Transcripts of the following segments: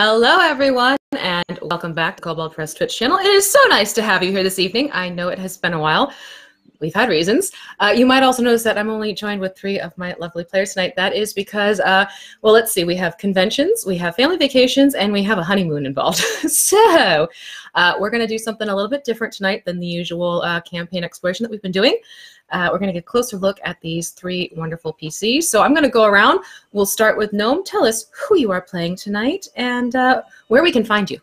Hello, everyone, and welcome back to Kobold Press Twitch channel. It is so nice to have you here this evening. I know it has been a while. We've had reasons. You might also notice that I'm only joined with 3 of my lovely players tonight. That is because, well, let's see. We have conventions, we have family vacations, and we have a honeymoon involved. So we're going to do something a little bit different tonight than the usual campaign exploration that we've been doing. We're going to get a closer look at these 3 wonderful PCs. So I'm going to go around. We'll start with Gnome. Tell us who you are playing tonight and where we can find you.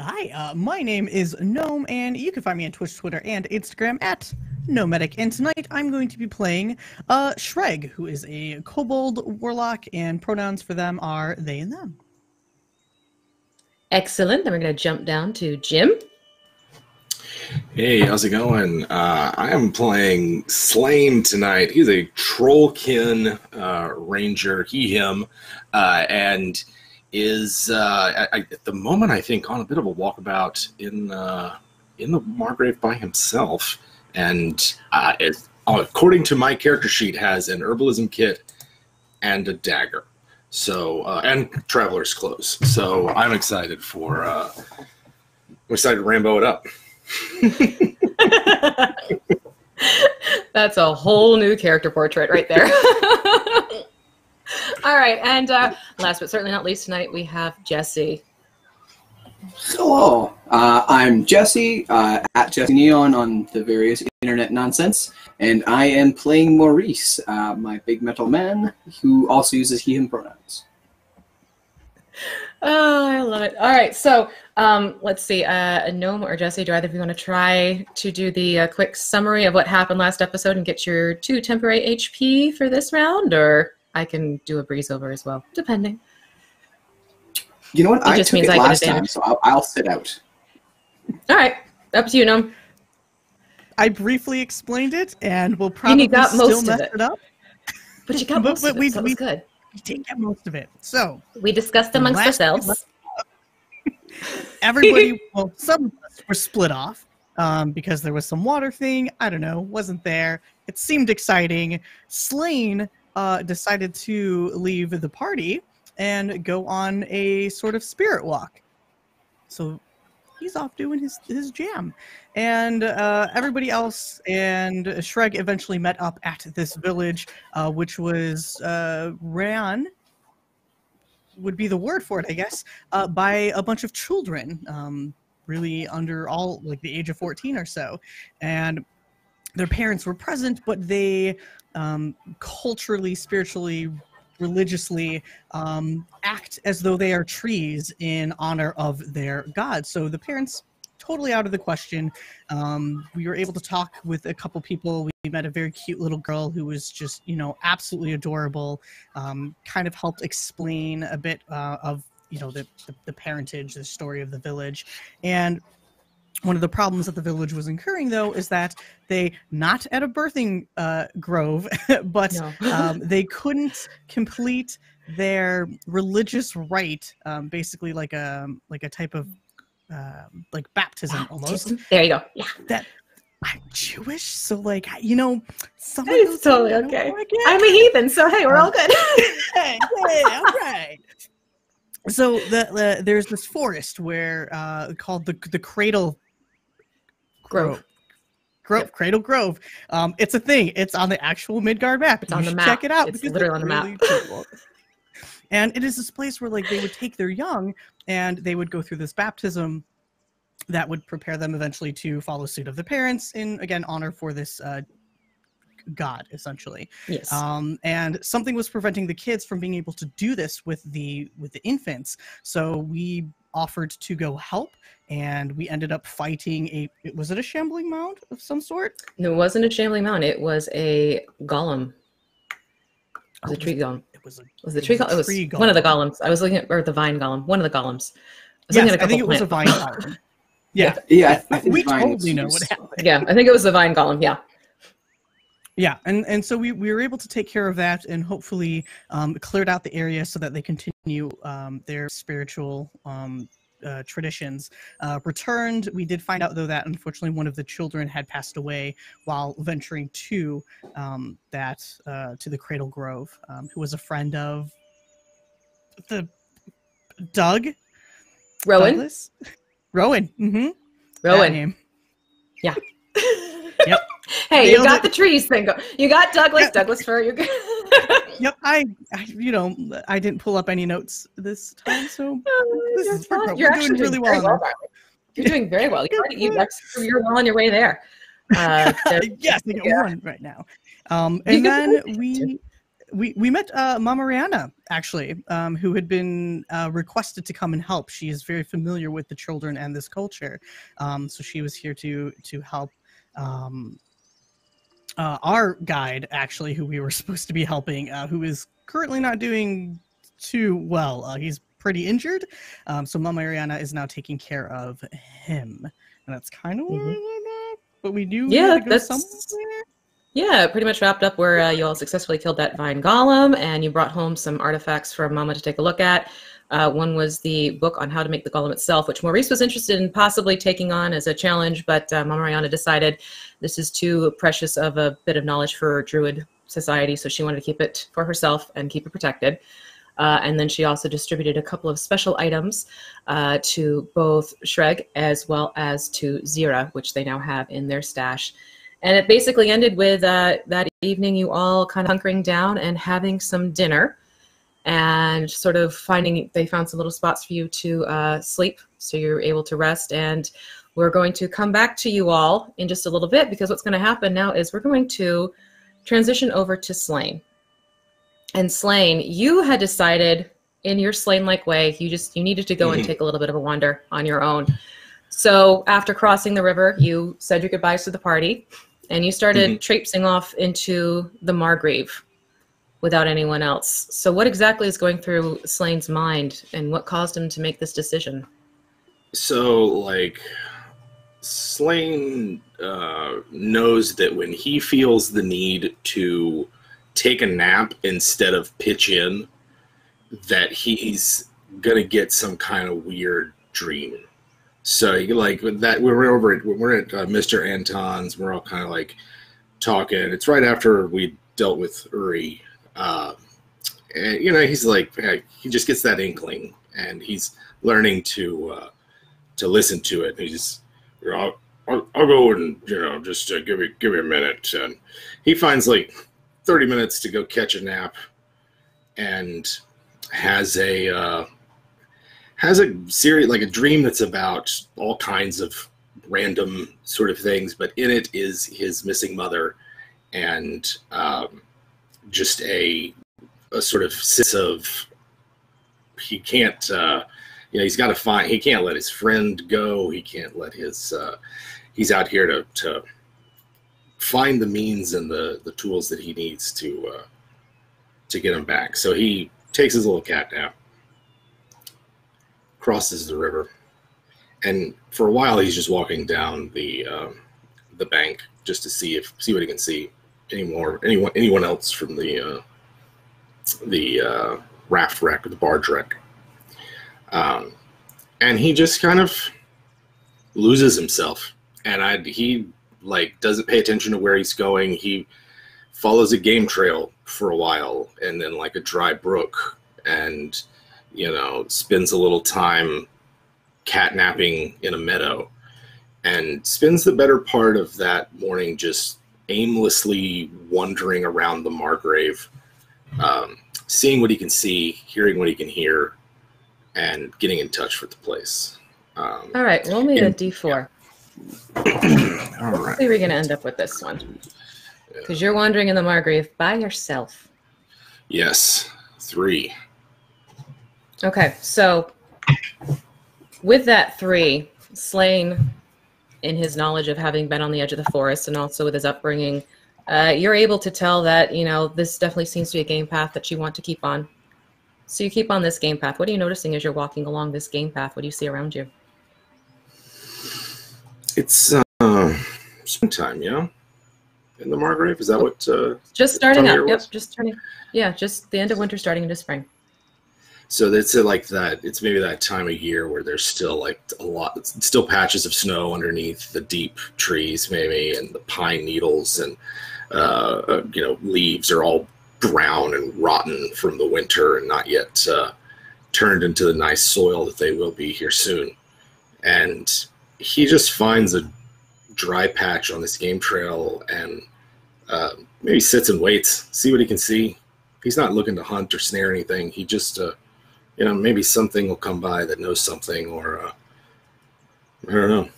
Hi, my name is Gnome, and you can find me on Twitch, Twitter, and Instagram at Nomedic. And tonight I'm going to be playing Shreg, who is a Kobold warlock, and pronouns for them are they and them. Excellent. Then we're going to jump down to Jim. Hey, how's it going? I am playing Slain tonight. He's a Trollkin ranger, him, and is at the moment I think on a bit of a walkabout in the Margreave by himself, and according to my character sheet, has an herbalism kit and a dagger, so and traveler's clothes. So I'm excited to Rambo it up. That's a whole new character portrait right there. All right, and last but certainly not least tonight, we have Jesse. Hello, I'm Jesse, at Jesse Neon on the various internet nonsense, and I am playing Maurice, my big metal man, who also uses he/him pronouns. Oh, I love it. All right, so let's see. Gnome or Jesse, do either of you want to try to do the quick summary of what happened last episode and get your 2 temporary HP for this round, or I can do a breeze over as well, depending. You know what? I just took means it I get last time, advantage. so I'll sit out. All right, up to you, Gnome. I briefly explained it, and we'll probably got still most mess of it. it up. But you got most of it, so it was we good. We did get most of it. So We discussed amongst last ourselves. everybody, well, some of us were split off because there was some water thing. I don't know, wasn't there. It seemed exciting. Slain decided to leave the party and go on a sort of spirit walk. So he's off doing his jam. And everybody else and Shreg eventually met up at this village, which was ran, would be the word for it, I guess, by a bunch of children, really under all, like, the age of 14 or so. And their parents were present, but they culturally, spiritually, religiously act as though they are trees in honor of their god. So the parents, totally out of the question. We were able to talk with a couple people. We met a very cute little girl who was just, absolutely adorable. Kind of helped explain a bit of, the parentage, the story of the village. And one of the problems that the village was incurring, though, is that they, not at a birthing grove, but they couldn't complete their religious rite, basically like a type of like baptism almost. There you go. Yeah. That I'm Jewish, so some of It's totally okay. I'm a heathen, so hey, we're all good. Hey, all right. So there's this forest where called the Cradle Grove. Yep. Cradle Grove. It's a thing. It's on the actual Midgard map. It's on the map. Check it out. It's literally on the map. Cool. And it is this place where, like, they would take their young and they would go through this baptism that would prepare them eventually to follow suit of the parents in, again, honor for this god, essentially. Yes. And something was preventing the kids from being able to do this with the infants. So we offered to go help, and we ended up fighting was it a shambling mound of some sort? No, it wasn't a shambling mound. It was a golem. It was a tree golem. It was the tree golem. It was one of the golems. I was looking at, or the vine golem. One of the golems. Yes, I think it was a vine golem. Yeah. Yeah, I think we totally know what happened. Yeah, I think it was the vine golem. Yeah. Yeah, and so we were able to take care of that and hopefully cleared out the area so that they continue their spiritual traditions. Returned, we did find out, though, that unfortunately one of the children had passed away while venturing to the Cradle Grove, who was a friend of the Doug. Rowan. Douglas? Rowan. Mm-hmm. Rowan. That name. Yeah. Yep. Hey, you Nailed got it. the trees thing. You got Douglas. Yeah. Douglas fir. You're good. Yep. I I didn't pull up any notes this time, so this You're is fine. we're doing really well. Riley. You're doing very well. You're well on your way there. Yes, I got one right now. And then we met Mama Rihanna, actually, who had been requested to come and help. She is very familiar with the children and this culture, so she was here to help our guide, actually, who we were supposed to be helping, who is currently not doing too well. He's pretty injured, so Mama Rihanna is now taking care of him, and that's kind of where I went at. But we do go somewhere. Yeah, pretty much wrapped up where you all successfully killed that vine golem, and you brought home some artifacts for Mama to take a look at. One was the book on how to make the golem itself, which Maurice was interested in possibly taking on as a challenge, but Mama Rihanna decided this is too precious of a bit of knowledge for Druid society, so she wanted to keep it for herself and keep it protected. And then she also distributed a couple of special items to both Shreg as well as to Zira, which they now have in their stash. And it basically ended with that evening you all kind of hunkering down and having some dinner and sort of they found some little spots for you to sleep, so you're able to rest. And we're going to come back to you all in just a little bit, because what's going to happen now is we're going to transition over to Slain. And Slain, you had decided in your Slain-like way, you needed to go and take a little bit of a wander on your own. So after crossing the river, you said your goodbyes to the party, and you started traipsing off into the Margreave without anyone else. So what exactly is going through Slain's mind, and what caused him to make this decision? So, like, Slain knows that when he feels the need to take a nap instead of pitch in, that he's gonna get some kind of weird dream. So, like, that we're at Mr. Anton's. We're all kind of like talking. It's right after we dealt with Uri, and he's like, he just gets that inkling, and he's learning to listen to it. And he's, I'll go and just give me a minute, and he finds like 30 minutes to go catch a nap, and has a series, like a dream that's about all kinds of random sort of things, but in it is his missing mother, and just a sort of sense of he can't, he's got to find, he can't let his friend go, he can't let his, he's out here to find the means and the tools that he needs to get him back. So he takes his little cat nap, crosses the river, and for a while he's just walking down the bank just to see what he can see anyone else from the raft wreck or the barge wreck, and he just kind of loses himself, and he like doesn't pay attention to where he's going. He follows a game trail for a while, and then like a dry brook, and spends a little time catnapping in a meadow, and spends the better part of that morning just aimlessly wandering around the Margreave, seeing what he can see, hearing what he can hear, and getting in touch with the place. All right, roll me a D4. Yeah. All right. Hopefully we're going to end up with this one, because you're wandering in the Margreave by yourself. Yes, 3. Okay, so with that 3, Slain, in his knowledge of having been on the edge of the forest and also with his upbringing, you're able to tell that, this definitely seems to be a game path that you want to keep on. So you keep on this game path. What are you noticing as you're walking along this game path? What do you see around you? It's springtime, yeah? In the Margreave? Is that what? Just starting up. Yep, just starting. Yeah, just the end of winter starting into spring. So that's like that. It's maybe that time of year where there's still like still patches of snow underneath the deep trees, maybe, and the pine needles and leaves are all brown and rotten from the winter and not yet turned into the nice soil that they will be here soon. And he just finds a dry patch on this game trail and maybe sits and waits, see what he can see. He's not looking to hunt or snare anything. He just, maybe something will come by that knows something, or I don't know,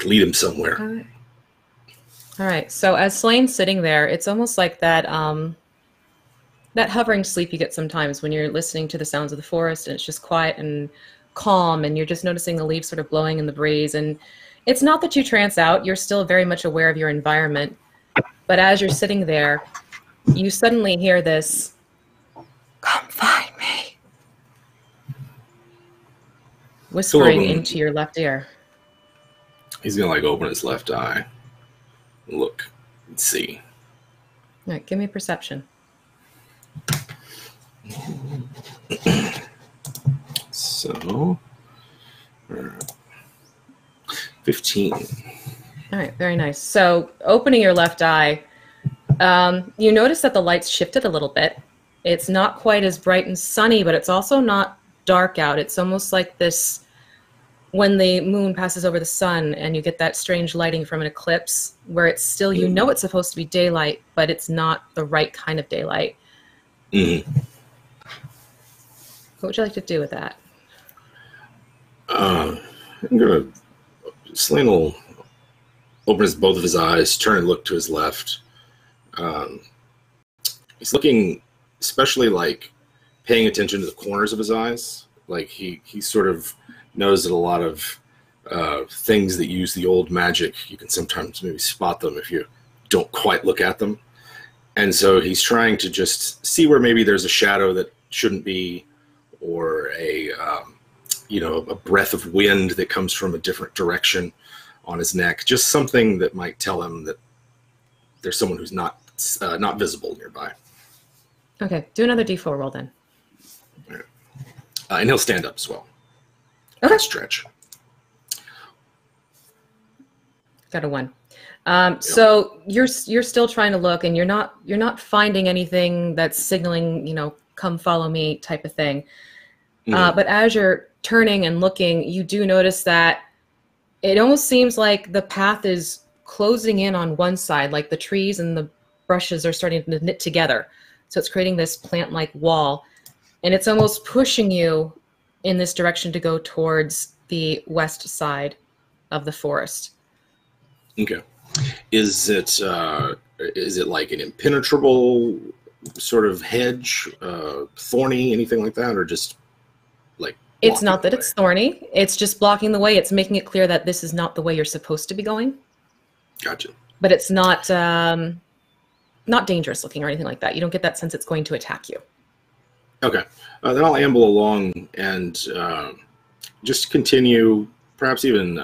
lead him somewhere. All right. So as Slane's sitting there, it's almost like that that hovering sleep you get sometimes when you're listening to the sounds of the forest and it's just quiet and calm, and you're just noticing the leaves sort of blowing in the breeze. And it's not that you trance out, you're still very much aware of your environment. But as you're sitting there, you suddenly hear this, "Come find me," whispering into your left ear. He's going to open his left eye, look, and see. All right, give me perception. So, 15. All right, very nice. So opening your left eye, you notice that the light's shifted a little bit. It's not quite as bright and sunny, but it's also not dark out. It's almost like this, when the moon passes over the sun and you get that strange lighting from an eclipse, where it's still, it's supposed to be daylight, but it's not the right kind of daylight. Mm-hmm. What would you like to do with that? Slane will open both of his eyes, turn and look to his left. He's looking, especially paying attention to the corners of his eyes. He sort of knows that a lot of things that use the old magic, you can sometimes maybe spot them if you don't quite look at them. And so he's trying to just see where maybe there's a shadow that shouldn't be, or a breath of wind that comes from a different direction on his neck. Just something that might tell him that there's someone who's not visible nearby. Okay, do another D4 roll then. All right. And he'll stand up as well. Okay. Stretch. Got a 1. So you're still trying to look, and you're not finding anything that's signaling, come follow me type of thing. But as you're turning and looking, you do notice that it almost seems like the path is closing in on one side, like the trees and the brushes are starting to knit together. So it's creating this plant-like wall, and it's almost pushing you in this direction to go towards the west side of the forest. Okay. Is it like an impenetrable sort of hedge, thorny, anything like that, or just It's not that it's thorny. It's just blocking the way. It's making it clear that this is not the way you're supposed to be going. Gotcha. But it's not dangerous looking or anything like that. You don't get that sense it's going to attack you. Okay. Then I'll amble along and just continue, perhaps even...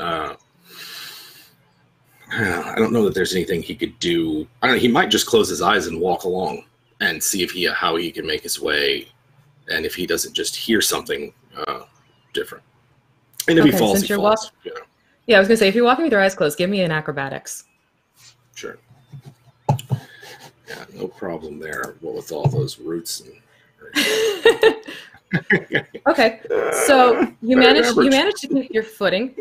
I don't know that there's anything he could do. I don't know. He might just close his eyes and walk along and see how he can make his way, and if he doesn't just hear something different. And if he falls, he falls. Yeah, I was gonna say, if you're walking with your eyes closed, give me an acrobatics. Sure. Yeah, no problem there. What with all those roots and. Okay, so you managed to keep your footing.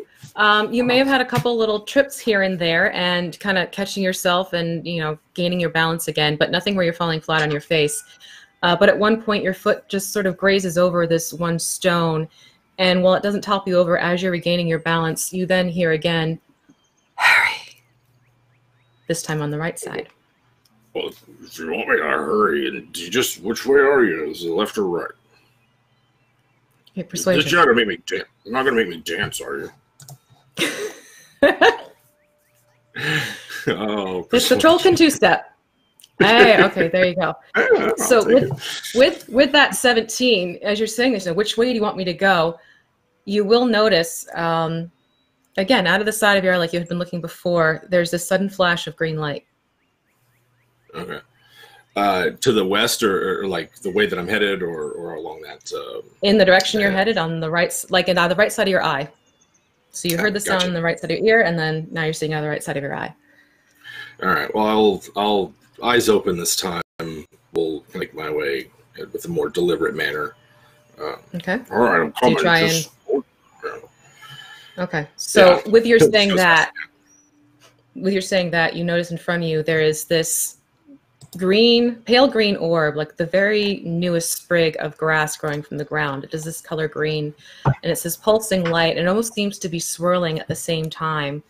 You may have had a couple little trips here and there, and kind of catching yourself and gaining your balance again, but nothing where you're falling flat on your face. But at one point, your foot just sort of grazes over this one stone, and while it doesn't topple you over, as you're regaining your balance, you then hear again, "Hurry!" This time on the right side. Well, if you want me to hurry, and which way are you? Is it left or right? Okay, persuasion. You're not gonna make me dance. You're not gonna make me dance, are you? Oh, it's the troll can two-step. Hey, okay, there you go. So with that 17, as you're saying this, which way do you want me to go? You will notice, again, out of the side of your eye, like you had been looking before, there's this sudden flash of green light. Okay. To the west, or like the way that I'm headed, or along that. In the direction you're headed, on the right, like on the right side of your eye. So you heard the sound on the right side of your ear, and then now you're seeing on the right side of your eye. All right. Well, I'll eyes open this time. Will make my way with a more deliberate manner Okay. All right, I'm Do coming. you try Just... Okay. So Yeah. with your Just- saying just- that, you notice in front of you there is this green, pale green orb, like the very newest sprig of grass growing from the ground. It does this color green, and it's this pulsing light. And it almost seems to be swirling at the same time.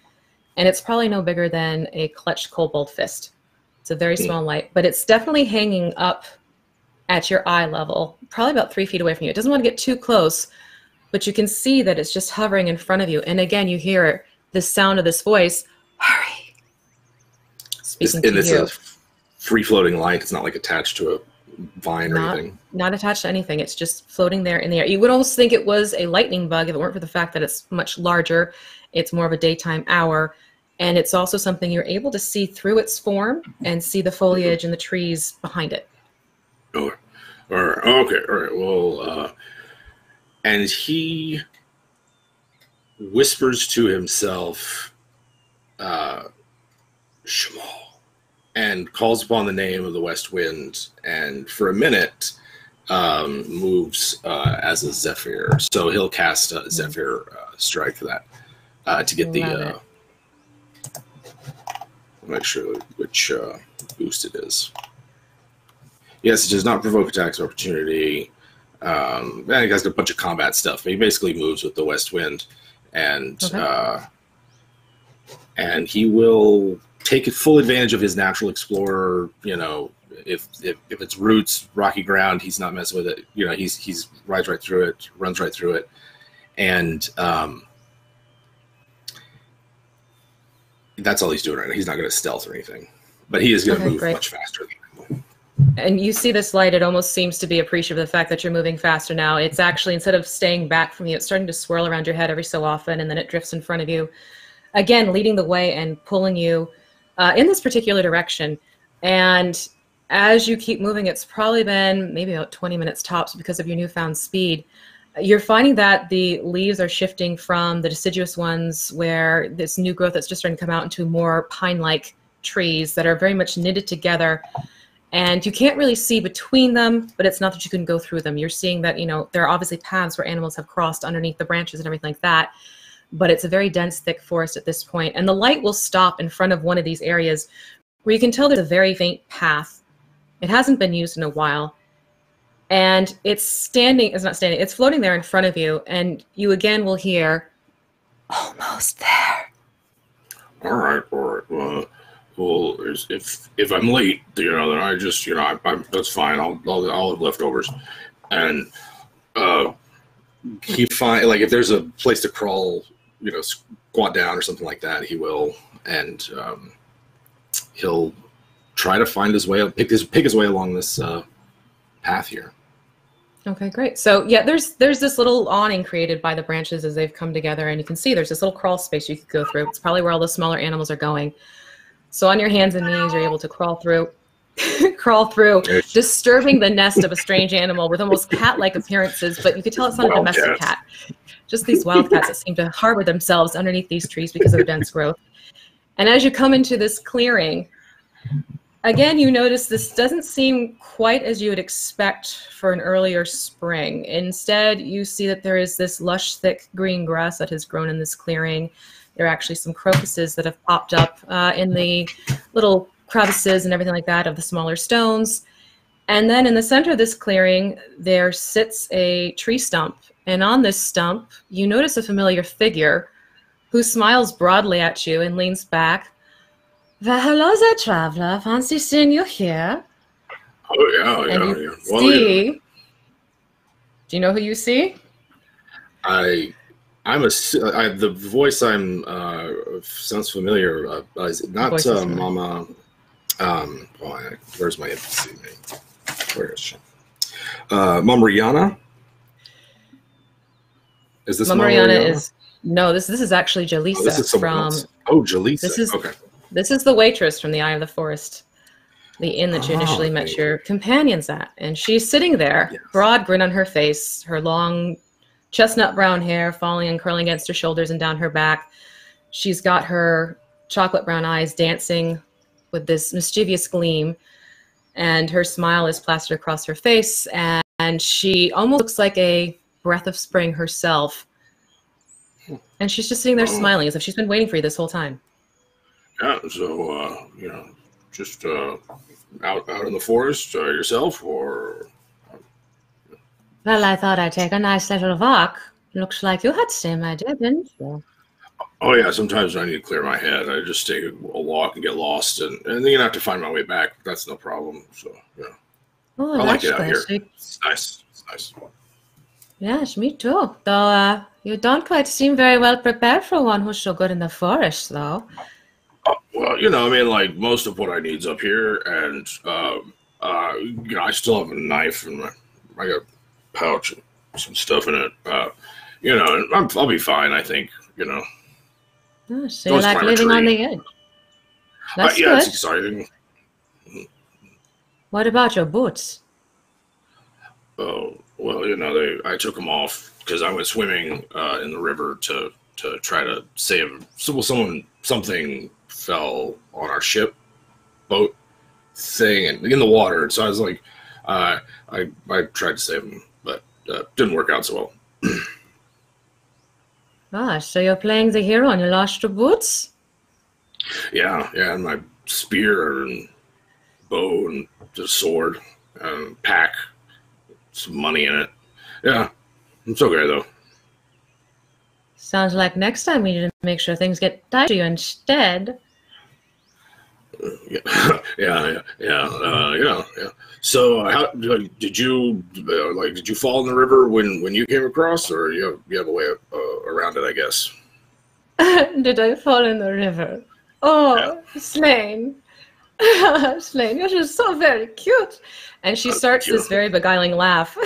And it's probably no bigger than a clutched kobold fist. It's a very small light, but it's definitely hanging up at your eye level, probably about 3 feet away from you. It doesn't want to get too close, but you can see that it's just hovering in front of you. And again, you hear the sound of this voice, hurry, speaking to it's you. a free-floating light. It's not like attached to a vine or anything. Not attached to anything. It's just floating there in the air. You would almost think it was a lightning bug if it weren't for the fact that it's much larger. It's more of a daytime hour. And it's also something you're able to see through its form and see the foliage and the trees behind it. Oh, all right. Okay. All right. Well, and he whispers to himself, Shamal, and calls upon the name of the West Wind, and for a minute moves as a Zephyr. So he'll cast a Zephyr strike for that to get the. Make sure which boost it is. Yes, it does not provoke attacks of opportunity. And he has a bunch of combat stuff. He basically moves with the West Wind, and he will take full advantage of his natural explorer. You know, if it's roots, rocky ground, he's not messing with it. You know, he's rides right through it, runs right through it, and that's all he's doing right now. He's not going to stealth or anything, but he is going to move much faster than people. And you see this light, it almost seems to be appreciative of the fact that you're moving faster now. It's actually, instead of staying back from you, it's starting to swirl around your head every so often, and then it drifts in front of you. Again, leading the way and pulling you in this particular direction. And as you keep moving, it's probably been maybe about 20 minutes tops because of your newfound speed. You're finding that the leaves are shifting from the deciduous ones where this new growth that's just starting to come out into more pine-like trees that are very much knitted together. And you can't really see between them, but it's not that you can go through them. You're seeing that, you know, there are obviously paths where animals have crossed underneath the branches and everything like that. But it's a very dense, thick forest at this point. And the light will stop in front of one of these areas where you can tell there's a very faint path. It hasn't been used in a while. And it's it's floating there in front of you. And you again will hear, almost there. All right. Well, if I'm late, you know, then I just, you know, that's fine. I'll have leftovers. And he find, like, if there's a place to crawl, you know, squat down or something like that, he will, and he'll try to find his way, pick his way along this path here. Okay, great. So yeah, there's this little awning created by the branches as they've come together, and you can see there's this little crawl space you could go through. It's probably where all the smaller animals are going. So on your hands and knees, you're able to crawl through, disturbing the nest of a strange animal with almost cat-like appearances, but you could tell it's not a domestic cat. Just these wild cats that seem to harbor themselves underneath these trees because of the dense growth. And as you come into this clearing, again, you notice this doesn't seem quite as you would expect for an earlier spring. Instead, you see that there is this lush, thick green grass that has grown in this clearing. There are actually some crocuses that have popped up in the little crevices and everything like that of the smaller stones. And then in the center of this clearing, there sits a tree stump. And on this stump, you notice a familiar figure who smiles broadly at you and leans back. Well, hello there, traveler. Fancy seeing you here. Oh, yeah. Well, see, do you know who you see? The voice sounds familiar. Is it not Mama? Where's my NPC name? Where is she? Mamriana? Is this Mamriana? No, this is actually Jaleesa. This is someone else. Oh, Jaleesa. Okay. This is the waitress from the Eye of the Forest, the inn that you initially met your companions at. And she's sitting there, broad grin on her face, her long chestnut brown hair falling and curling against her shoulders and down her back. She's got her chocolate brown eyes dancing with this mischievous gleam, and her smile is plastered across her face. And and she almost looks like a breath of spring herself. And she's just sitting there smiling as if she's been waiting for you this whole time. Yeah, so, just out in the forest yourself, or? Well, I thought I'd take a nice little walk. Looks like you had the same idea, didn't you? Oh, yeah, sometimes I need to clear my head. I just take a walk and get lost, and then I have to find my way back. That's no problem, so, yeah. Oh, I like it out good. here. It's nice. It's nice. Yes, me too. Though you don't quite seem very well prepared for one who's so good in the forest, though. Well, like most of what I need's up here, and I still have a knife and I got a pouch and some stuff in it. I'll be fine, I think. Oh, so you like living on the edge. That's yeah, good. it's exciting. What about your boots? Oh, well, I took them off because I went swimming in the river to try to save. So something fell on our boat thing and in the water. And so I was like, I tried to save them, but didn't work out so well. Gosh, so you're playing the hero and you lost your boots? Yeah, and my spear and bow and the sword and pack, some money in it. Yeah, it's okay though. Sounds like next time we need to make sure things get tied to you instead. Yeah. So, how did you did you fall in the river when you came across, or you have a way around it? I guess. Did I fall in the river? Oh, yeah. Slain. Slain, you're just so very cute. And she starts this very beguiling laugh.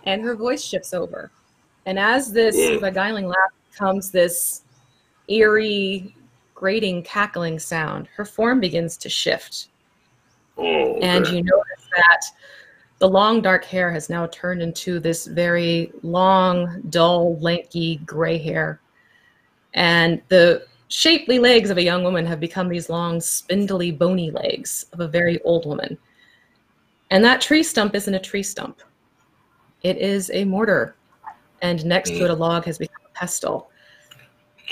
And her voice shifts over. And as this beguiling laugh comes this eerie, grating, cackling sound, her form begins to shift. Oh, okay. And you notice that the long dark hair has now turned into this very long, dull, lanky gray hair. And the shapely legs of a young woman have become these long, spindly, bony legs of a very old woman. And that tree stump isn't a tree stump. It is a mortar. And next to it, a log has become a pestle.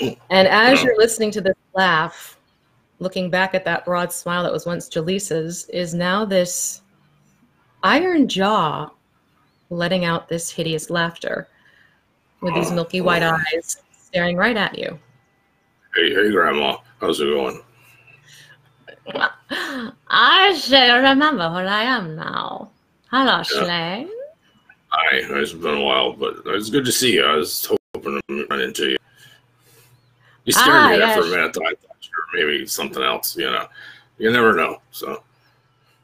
And as you're listening to this laugh, looking back at that broad smile that was once Jaleesa's, is now this iron jaw letting out this hideous laughter with these milky white eyes staring right at you. Hey, Grandma. How's it going? I shall remember where I am now. Hello, Slane. Hi, it's been a while, but it's good to see you. I was hoping to run into you. You scared me there for a minute. I thought you were maybe something else, You never know, so.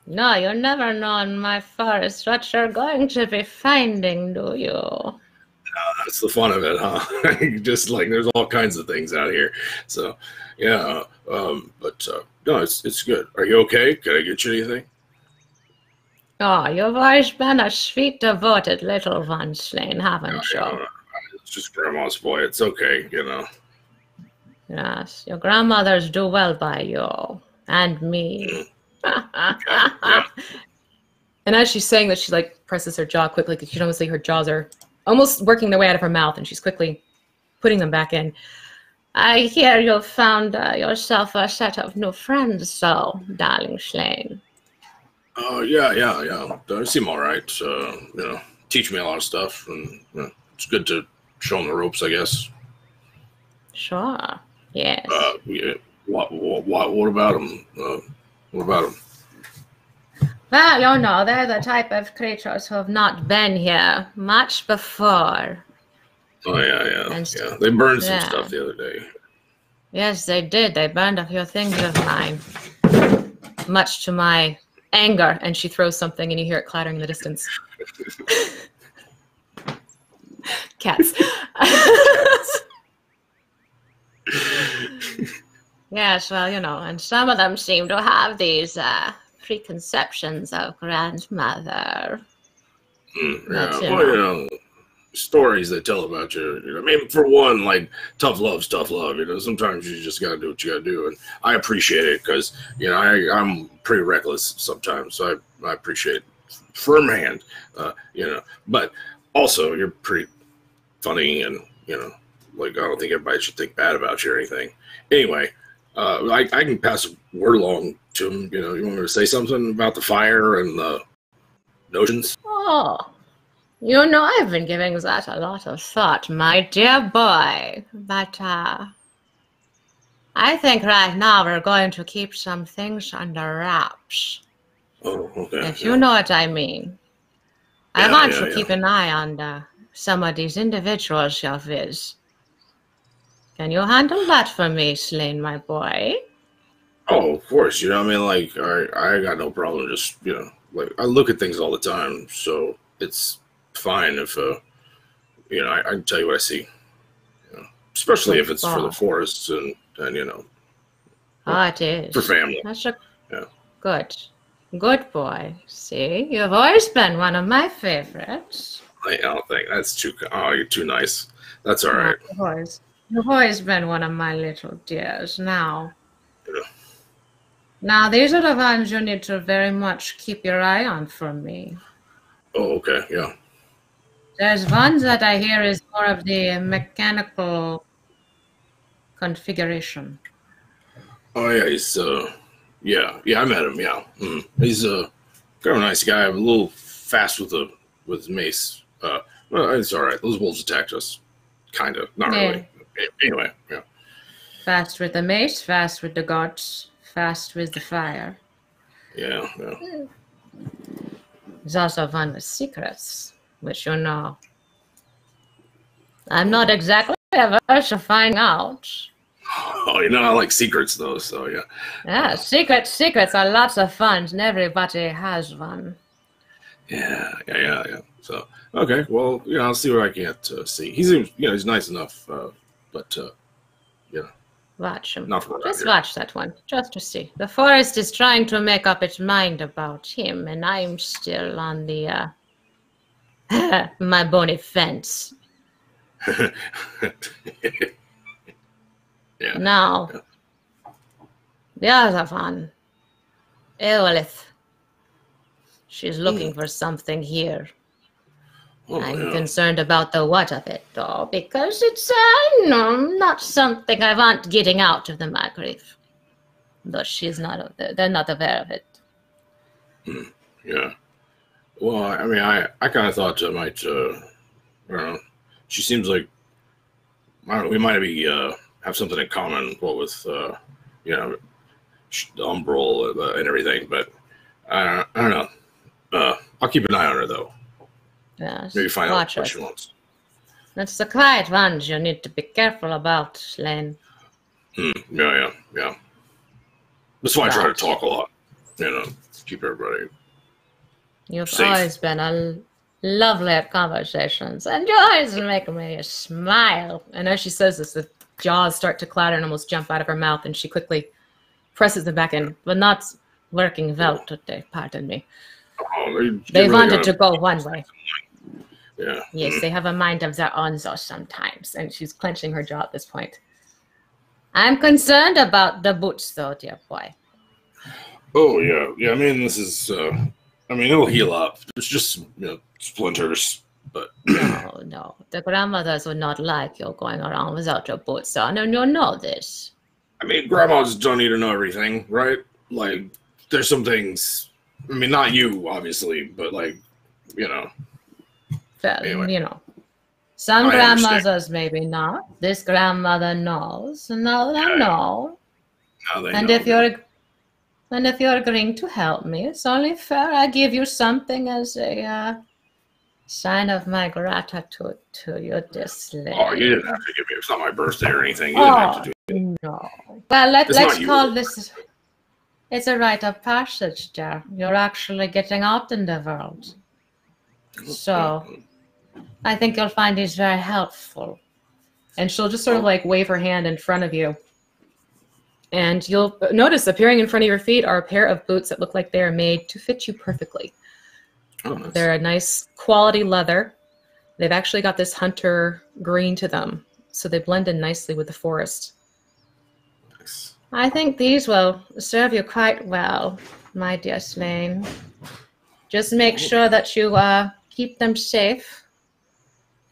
No, you never know in my forest what you're going to be finding, do you? No, that's the fun of it, huh? Just there's all kinds of things out here. So, yeah, but no, it's good. Are you okay? Can I get you anything? Oh, you've always been a sweet, devoted little one, Slane, haven't you? It's just Grandma's boy. It's okay, Yes, your grandmothers do well by you. And me. Yeah. And as she's saying that, she presses her jaw quickly, because you can almost see her jaws are almost working their way out of her mouth, and she's quickly putting them back in. I hear you've found yourself a set of new friends, so, darling Slane. Yeah. They seem all right. Teach me a lot of stuff, and it's good to show them the ropes, I guess. Sure. Yes. Yeah. What about them? What about them? Well, they're the type of creatures who have not been here much before. Oh, yeah. They burned some stuff the other day. Yes, they did. They burned a few things of mine. Much to my anger. And she throws something, and you hear it clattering in the distance. Cats. Yes, well, and some of them seem to have these preconceptions of grandmother. Yeah, well, stories they tell about you. I mean, for one, like tough love's tough love. Sometimes you just gotta do what you gotta do, and I appreciate it because I'm pretty reckless sometimes, so I appreciate firm hand. But also you're pretty funny, and like I don't think everybody should think bad about you or anything. Anyway, I can pass a word along to him. You want me to say something about the fire and the notions? Oh, I've been giving that a lot of thought, my dear boy. But I think right now we're going to keep some things under wraps. Oh, okay. If you know what I mean. I want to keep an eye on some of these individuals of his. Can you handle that for me, Slane, my boy? Oh, of course. I mean, like, I got no problem. Just, like, I look at things all the time, so it's fine if, I can tell you what I see. Especially if it's for the forests and Oh, it is. For family. That's good boy. See, you've always been one of my favorites. I don't think that's too. Oh, you're too nice. That's all right. You've always been one of my little dears. Now, Yeah. now these are the ones you need to very much keep your eye on for me. Oh, okay. Yeah. There's one that I hear is more of the mechanical configuration. Oh, yeah. He's yeah. I met him. Yeah. He's kind of a nice guy. A little fast with his mace. Well, it's all right. Those wolves attacked us. Kind of. Not really. Anyway, yeah. Fast with the mace, fast with the gods, fast with the fire. Yeah. There's also one with secrets, which I'm not exactly averse to finding out. Oh, I like secrets though, so yeah. Yeah, secrets are lots of fun, and everybody has one. Yeah. So, okay, well, I'll see what I can't see. He's nice enough, but Watch him. Not from around Just here. watch that one, just to see. The forest is trying to make up its mind about him, and I'm still on the, my bony fence. Yeah. Now, the other one, Eolith. She's looking for something here. Oh, I'm yeah. concerned about the what of it, though, because it's, not something I want getting out of the Margreave. Though they're not aware of it. Yeah. Well, I mean, I kind of thought I might, I don't know. She seems like, I don't know, we might have something in common, with, the Umbral and everything, but I don't know. I'll keep an eye on her, though. Yes, Maybe find out watch what her. she wants. That's the quiet ones you need to be careful about, Slane. Yeah. That's why I try to Right. talk a lot. Keep everybody. You've Safe. always been a lovely at conversations, and you always make me smile. And as she says this, the jaws start to clatter and almost jump out of her mouth, and she quickly presses them back in, but not working well today, pardon me. Oh, They wanted to go one way. Yeah. Yes, they have a mind of their own though sometimes, and she's clenching her jaw at this point. I'm concerned about the boots, though, dear boy. Oh, yeah. I mean, this is, it'll heal up. It's just, splinters, but... No. The grandmothers would not like you going around without your boots on, and you know this. I mean, grandmas don't need to know everything, right? Like, there's some things... I mean, not you, obviously, but, like, Well, Anyway. Some I grandmothers maybe not. This grandmother knows, and now that I Yeah. know. Now they And know. if you're agreeing to help me, it's only fair I give you something as a sign of my gratitude to you, dear Slane. Oh, you didn't have to give me... It's not my birthday or anything. You didn't have to do No. Well, It's let's not you. call this... It's a rite of passage, dear. You're actually getting out in the world. So, I think you'll find these very helpful. And she'll just sort of like wave her hand in front of you. And you'll notice appearing in front of your feet are a pair of boots that look like they are made to fit you perfectly. Oh, nice. They're a nice quality leather. They've actually got this hunter green to them, so they blend in nicely with the forest. Nice. I think these will serve you quite well, my dear Slane. Just make sure that you keep them safe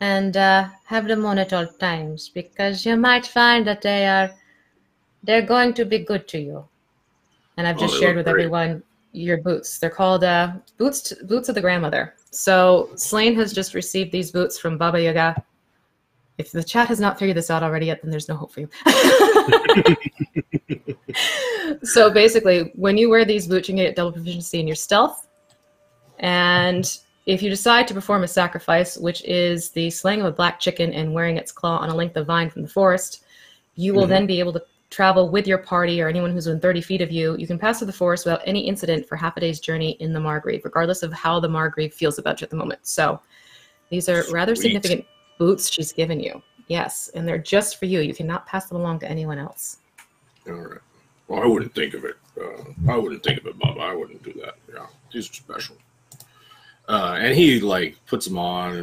and have them on at all times, because you might find that they're going to be good to you. And I've just shared with everyone your boots. They're called boots of the grandmother. So Slane has just received these boots from Baba Yaga. If the chat has not figured this out already yet, then there's no hope for you. So basically, when you wear these boots, you can get double proficiency in your stealth. And if you decide to perform a sacrifice, which is the slaying of a black chicken and wearing its claw on a length of vine from the forest, you will then be able to travel with your party or anyone who's within 30 feet of you. You can pass through the forest without any incident for half a day's journey in the Margreave, regardless of how the Margreave feels about you at the moment. So these are rather significant boots she's given you. Yes, and they're just for you. You cannot pass them along to anyone else. All right. Well, I wouldn't think of it. I wouldn't think of it, Bob. I wouldn't do that. Yeah, these are special. And he like puts them on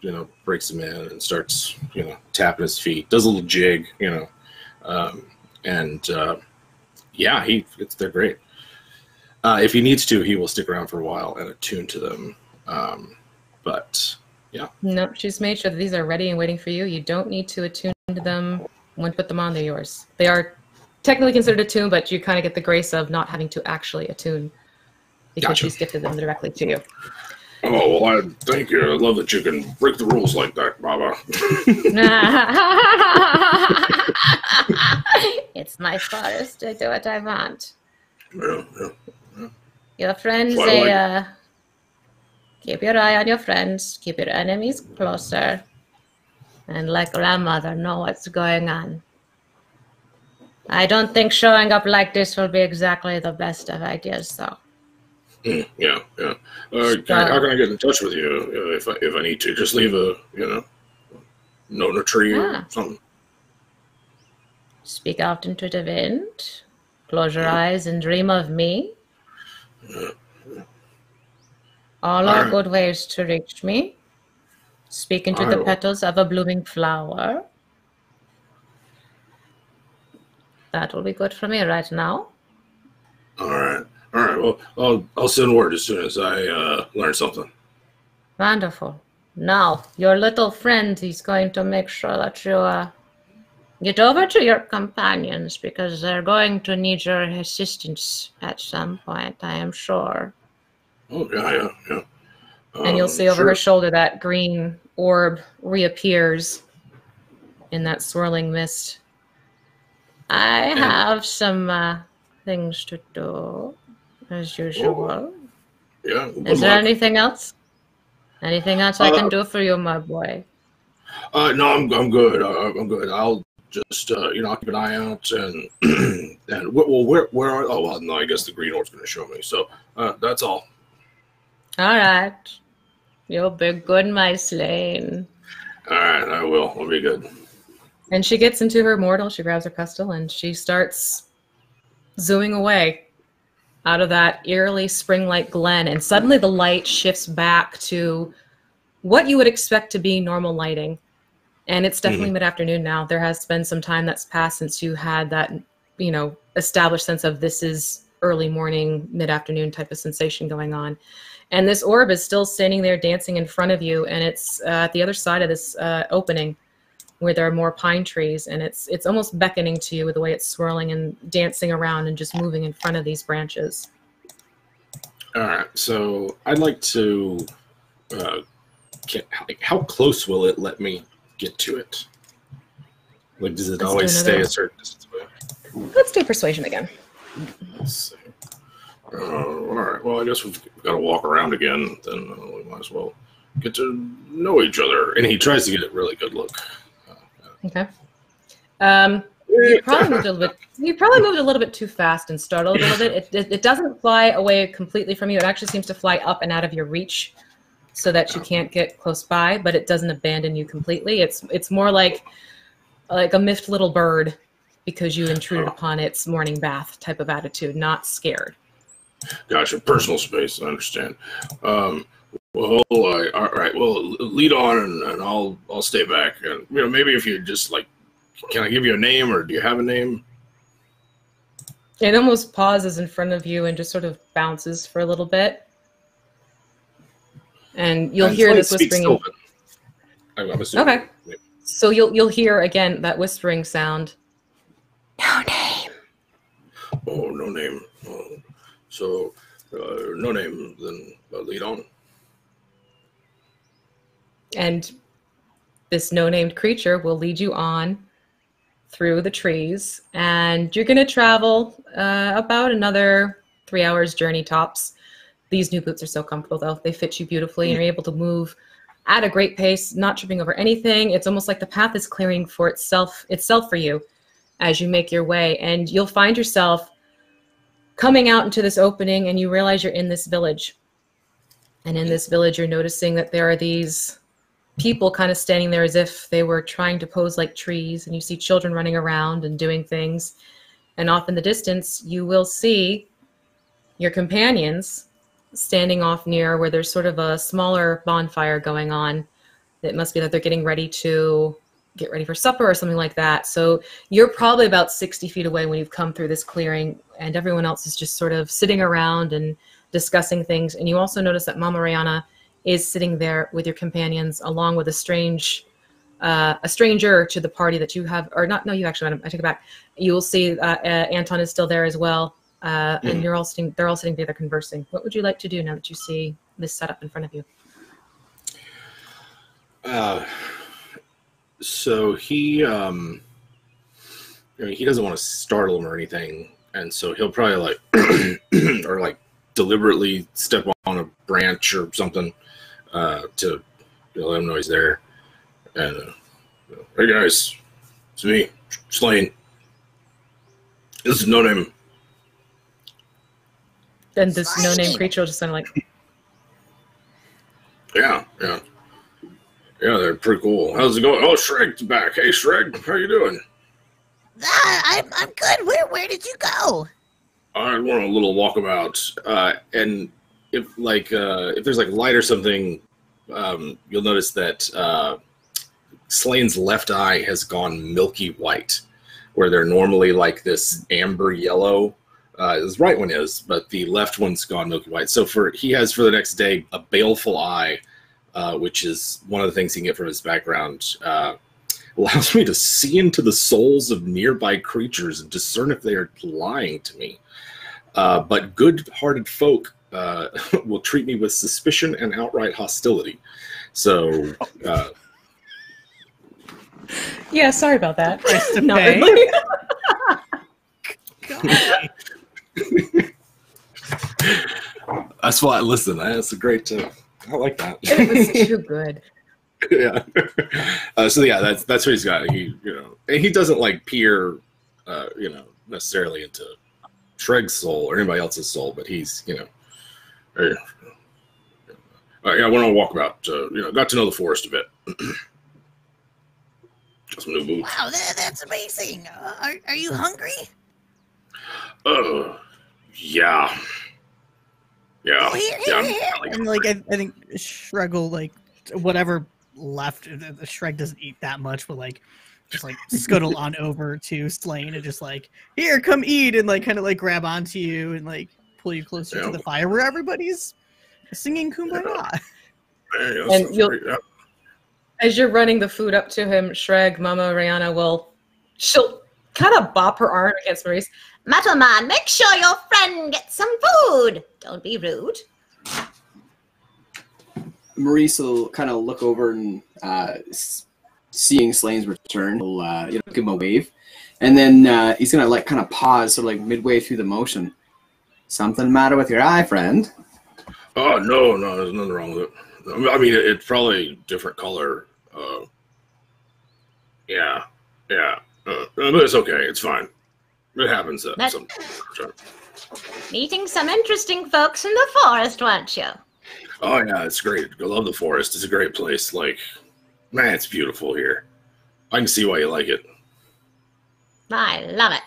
and breaks them in and starts tapping his feet, does a little jig, yeah, they're great. If he needs to, he will stick around for a while and attune to them. But yeah. No, she's made sure that these are ready and waiting for you. You don't need to attune to them. When you put them on, they're yours. They are technically considered attune, but you kind of get the grace of not having to actually attune because she's gifted them directly to you. Oh, well, thank you. I love that you can break the rules like that, Baba. It's my forest. I do what I want. Yeah. Your friends, keep your eye on your friends, keep your enemies closer, and let grandmother know what's going on. I don't think showing up like this will be exactly the best of ideas, though. Yeah. How can I get in touch with you if I need to? Just leave a note in a tree or something. Speak out into the wind. Close your eyes and dream of me. All are good ways to reach me. Speak into the petals of a blooming flower. That will be good for me right now. All right. Well, I'll send word as soon as I learn something. Wonderful. Now, your little friend, he's going to make sure that you get over to your companions because they're going to need your assistance at some point, I am sure. Oh, yeah. And you'll see over her shoulder that green orb reappears in that swirling mist. I have some things to do, as usual. Yeah. Is there anything else? Anything else I can do for you, my boy? No, I'm good. I'm good. I'll just I'll keep an eye out and where are? Oh well, no, I guess the green orb's going to show me. So that's all. All right, you'll be good, my Slane. All right, I will. I'll be good. And she gets into her mortal. She grabs her pestle and she starts zooming away out of that eerily spring-like glen, and suddenly the light shifts back to what you would expect to be normal lighting. And it's definitely mid-afternoon now. There has been some time that's passed since you had that, established sense of this is early morning, mid-afternoon type of sensation going on. And this orb is still standing there dancing in front of you, and it's at the other side of this opening where there are more pine trees, and it's almost beckoning to you with the way it's swirling and dancing around and just moving in front of these branches. All right, so I'd like to how close will it let me get to it? Like, does it always stay a certain distance away? Let's do persuasion again. Let's see. All right. Well, I guess we've got to walk around again. Then we might as well get to know each other. And he tries to get a really good look. Okay. You probably moved a little bit too fast and startled a little bit. It doesn't fly away completely from you. It actually seems to fly up and out of your reach so that you can't get close by, but it doesn't abandon you completely. It's more like a miffed little bird because you intruded upon its morning bath type of attitude, not scared. Gotcha. Personal space. I understand. Well, all right. Well, lead on, and I'll stay back. And maybe if you just like, can I give you a name, or do you have a name? It almost pauses in front of you and just sort of bounces for a little bit, and you'll hear this whispering. I'm assuming. Okay, so you'll hear again that whispering sound. No name. Oh, no name. Oh, so, no name. Then lead on. And this no-named creature will lead you on through the trees, and you're going to travel about another 3 hours journey tops. These new boots are so comfortable, though. They fit you beautifully, and you're able to move at a great pace, not tripping over anything. It's almost like the path is clearing for itself for you as you make your way, and you'll find yourself coming out into this opening, and you realize you're in this village. And in this village, you're noticing that there are these people kind of standing there as if they were trying to pose like trees, and you see children running around and doing things. And off in the distance, you will see your companions standing off near where there's sort of a smaller bonfire going on. It must be that they're getting ready to get ready for supper or something like that. So you're probably about 60 feet away when you've come through this clearing, and everyone else is just sort of sitting around and discussing things. And you also notice that Mama Rihanna is sitting there with your companions, along with a stranger to the party that you have, or not. No, you actually met him. I take it back. You will see Anton is still there as well, and they're all sitting together conversing. What would you like to do now that you see this setup in front of you? So he doesn't want to startle him or anything, and so he'll probably like or like deliberately step on a branch or something to let him know he's there. And hey guys, it's me, Slain. This is No Name. Then this no-name creature will just kind of like, Yeah, they're pretty cool. How's it going? Oh, Shreg's back. Hey, Shreg, how you doing? I'm good. Where did you go? I went on a little walkabout, and if there's like light or something, you'll notice that Slane's left eye has gone milky white, where they're normally like this amber yellow. His right one is, but the left one's gone milky white. So he has for the next day a baleful eye, which is one of the things he can get from his background. Allows me to see into the souls of nearby creatures and discern if they are lying to me. But good-hearted folk will treat me with suspicion and outright hostility. So, yeah, sorry about that. Price to No, pay. really. that's why. Listen, that's a great. I like that. It was too good. Yeah. So yeah, that's what he's got. He doesn't like peer, necessarily into Shreg's soul or anybody else's soul, but he's yeah, I went on a walkabout. Got to know the forest a bit. Got some new boots. Wow, that's amazing. Are you hungry? Yeah. Oh, here. And like I think Shreg will like whatever left. Shreg doesn't eat that much, but like just like scuttle on over to Slain and just like, here, come eat, and like kind of like grab onto you and like pull you closer to the fire where everybody's singing Kumbaya. And as you're running the food up to him, Shreg, Mama Rihanna she'll kind of bop her arm against Maurice. Metal Man, make sure your friend gets some food. Don't be rude. Maurice will kind of look over and seeing Slane's return, he'll give him a wave, and then he's gonna like kind of pause, sort of like midway through the motion. Something the matter with your eye, friend? Oh no, there's nothing wrong with it. I mean, it's probably a different color. Yeah, but it's okay. It's fine. It happens sometimes. Meeting some interesting folks in the forest, weren't you? Oh yeah, it's great. I love the forest. It's a great place. Like, man, it's beautiful here. I can see why you like it. I love it.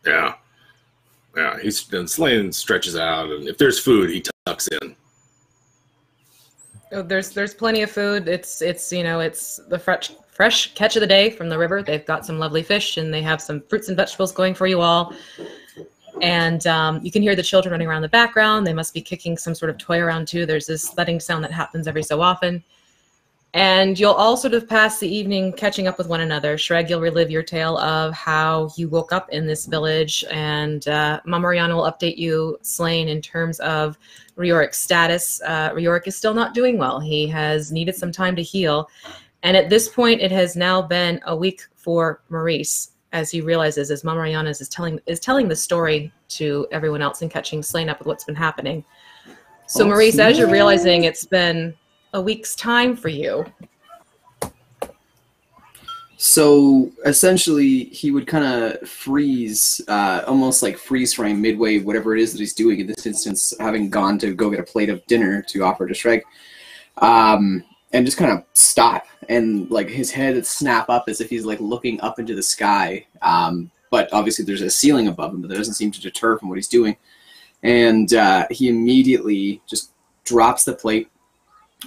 Yeah. Slane stretches out, and if there's food, he tucks in. Oh, there's plenty of food. It's the fresh catch of the day from the river. They've got some lovely fish, and they have some fruits and vegetables going for you all. And you can hear the children running around the background. They must be kicking some sort of toy around too. There's this thudding sound that happens every so often. And you'll all sort of pass the evening catching up with one another. Shreg, you'll relive your tale of how you woke up in this village, and Mamoriana will update you, Slain, in terms of Riorik's status. Riorik is still not doing well. He has needed some time to heal. And at this point, it has now been a week for Maurice, as he realizes, as Mamoriana is telling the story to everyone else and catching Slain up with what's been happening. So Maurice, as you're realizing it's been a week's time for you. So essentially, he would kind of freeze, almost like freeze frame midway, whatever it is that he's doing in this instance, having gone to go get a plate of dinner to offer to Shreg, and just kind of stop, and like his head would snap up as if he's like looking up into the sky. But obviously, there's a ceiling above him, but that doesn't seem to deter from what he's doing. And he immediately just drops the plate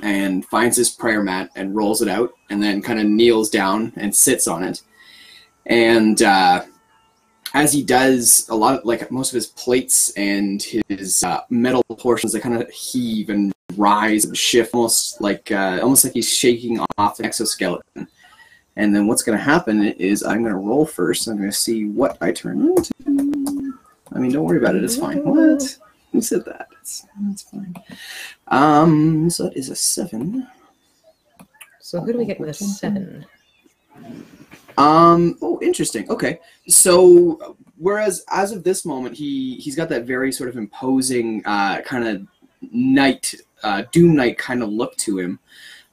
and finds his prayer mat and rolls it out, and then kind of kneels down and sits on it. And as he does, a lot of, like, most of his plates and his metal portions, they kind of heave and rise and shift, almost like he's shaking off the exoskeleton. And then what's going to happen is I'm going to roll first. I'm going to see what I turn into. I mean, don't worry about it. It's fine. What? Who said that? That's fine. So that is a 7. So who do we get with a 7? Oh, interesting. Okay. So whereas as of this moment, he's got that very sort of imposing kind of knight, Doom Knight kind of look to him.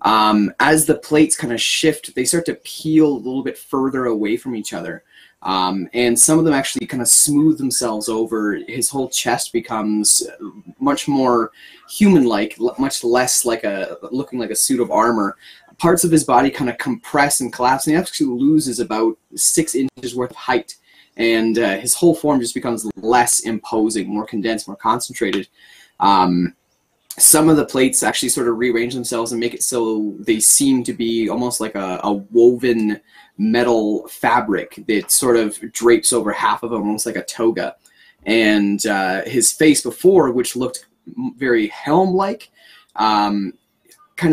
As the plates kind of shift, they start to peel a little bit further away from each other. And some of them actually kind of smooth themselves over. His whole chest becomes much more human-like, much less like looking like a suit of armor. Parts of his body kind of compress and collapse, and he actually loses about 6 inches worth of height. And his whole form just becomes less imposing, more condensed, more concentrated. Some of the plates actually sort of rearrange themselves and make it so they seem to be almost like a woven metal fabric that sort of drapes over half of him, almost like a toga. And his face before, which looked very helm-like, kind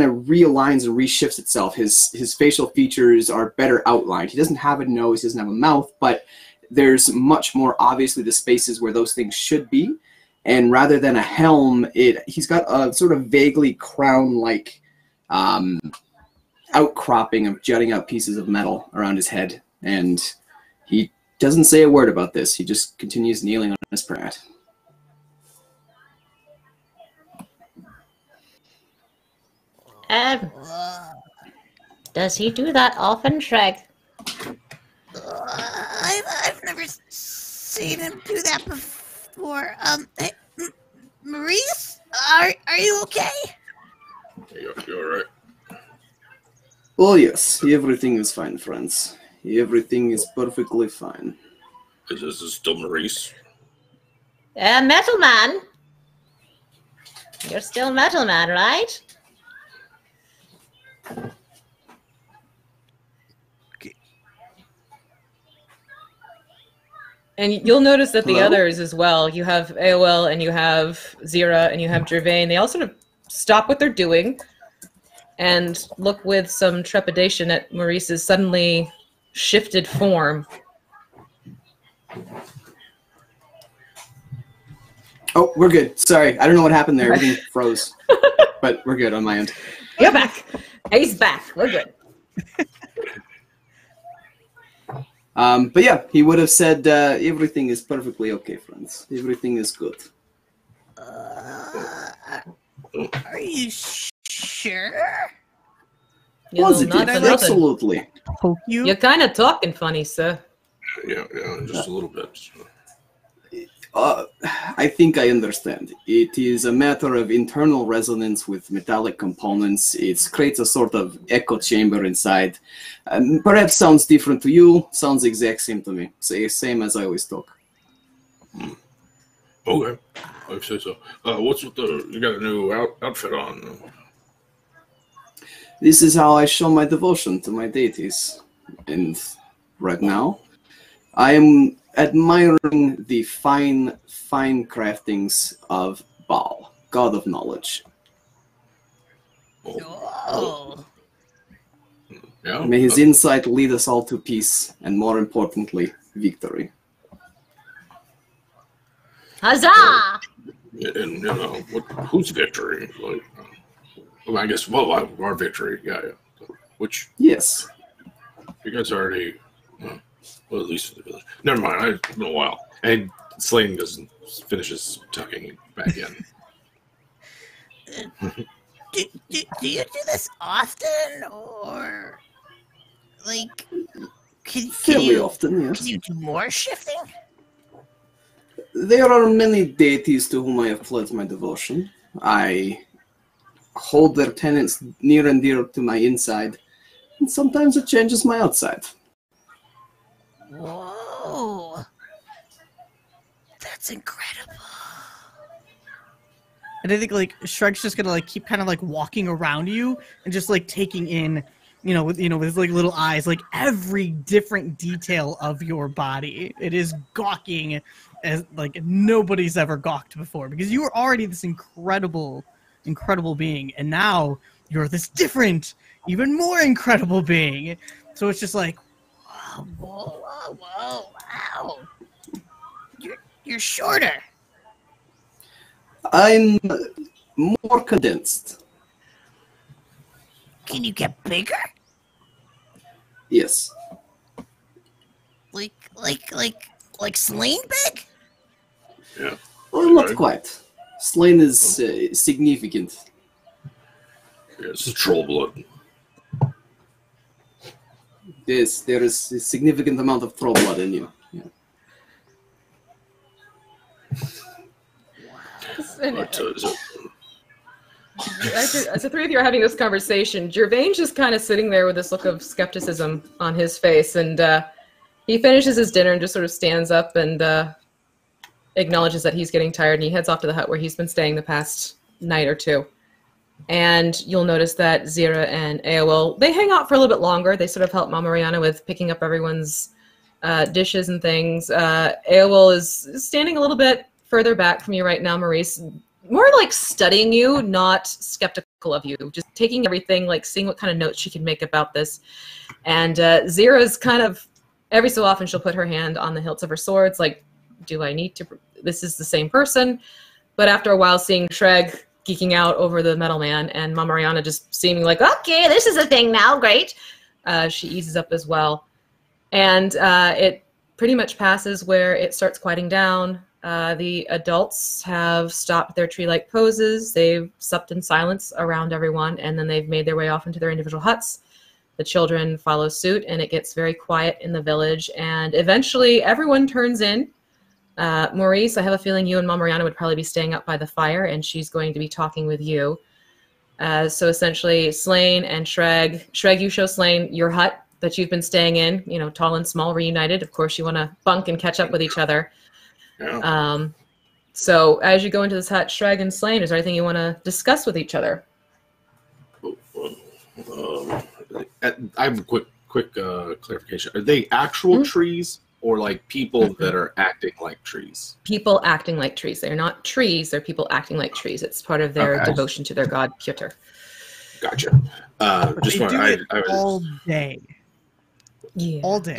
of realigns and reshifts itself. His facial features are better outlined. He doesn't have a nose, he doesn't have a mouth, but there's much more obviously the spaces where those things should be. And rather than a helm, he's got a sort of vaguely crown-like outcropping of jutting out pieces of metal around his head. And he doesn't say a word about this. He just continues kneeling on his prayer. Does he do that often, Shreg? I've never seen him do that before. Hey, Maurice, are you okay? You alright? Oh yes, everything is fine, friends. Everything is perfectly fine. Is this still Maurice? Metal Man? You're still Metal Man, right? And you'll notice that the Hello? others as well. You have AOL, and you have Zira, and you have Gervain. They all sort of stop what they're doing and look with some trepidation at Maurice's suddenly shifted form. Oh, we're good. Sorry, I don't know what happened there. Everything froze. But we're good on my end. You're back. He's back. We're good. But yeah, he would have said everything is perfectly okay, friends. Everything is good. Are you sure? Positive, absolutely. Poke you? You're kind of talking funny, sir. Yeah, just a little bit. I think I understand. It is a matter of internal resonance with metallic components. It creates a sort of echo chamber inside. Perhaps sounds different to you, sounds exact same to me. Same as I always talk. Okay, I say so. What's with you got a new outfit on? This is how I show my devotion to my deities. And right now, I am admiring the fine craftings of Baal, god of knowledge. Oh. Yeah. May his insight lead us all to peace, and more importantly, victory. Huzzah! And whose victory? Like, well, I guess our victory. Yeah. Which Yes. you guys already. Well, at least for the village. Never mind. It's been a while. And Slane doesn't finishes tucking back in. Do you do this often, or like can Fairly you often, yes. can you do more shifting? There are many deities to whom I have pledged my devotion. I hold their tenets near and dear to my inside, and sometimes it changes my outside. Whoa, that's incredible. And I think like Shrek's just gonna like keep kind of like walking around you and just like taking in, with his like little eyes, like every different detail of your body. It is gawking as like nobody's ever gawked before, because you were already this incredible being, and now you're this different, even more incredible being. So it's just like, Whoa, wow. You're shorter. I'm more condensed. Can you get bigger? Yes. Like Slane big? Yeah. Well, not quite. Slane is significant. Yeah, it's troll blood. Yes, there is a significant amount of troll blood in you. Yeah. But, As the three of you are having this conversation, Gervain's just kind of sitting there with this look of skepticism on his face, and he finishes his dinner and just sort of stands up and acknowledges that he's getting tired, and he heads off to the hut where he's been staying the past night or two. And you'll notice that Zira and Aowil, they hang out for a little bit longer. They sort of help Mama Rihanna with picking up everyone's dishes and things. Aowil is standing a little bit further back from you right now, Maurice. More like studying you, not skeptical of you. Just taking everything, like seeing what kind of notes she can make about this. And Zira's kind of, every so often she'll put her hand on the hilts of her swords, like, do I need to, this is the same person. But after a while, seeing Shreg geeking out over the metal man and Mama Rihanna just seeming like, Okay, this is a thing now. Great. she eases up as well. And it pretty much passes where it starts quieting down. The adults have stopped their tree-like poses. They've supped in silence around everyone, and then they've made their way off into their individual huts. The children follow suit, and it gets very quiet in the village. And eventually, everyone turns in. Maurice, I have a feeling you and Mama Mariana would probably be staying up by the fire, and she's going to be talking with you. So essentially, Slane and Shreg. Shreg, you show Slane your hut that you've been staying in, tall and small, reunited. Of course, you want to bunk and catch up with each other. yeah. So as you go into this hut, Shreg and Slane, is there anything you want to discuss with each other? I have a quick clarification. Are they actual trees or like people that are acting like trees? People acting like trees. They're not trees. They're people acting like trees. It's part of their devotion to their god, Pjotr. Gotcha. Just they want do it I was all day. Yeah. All day.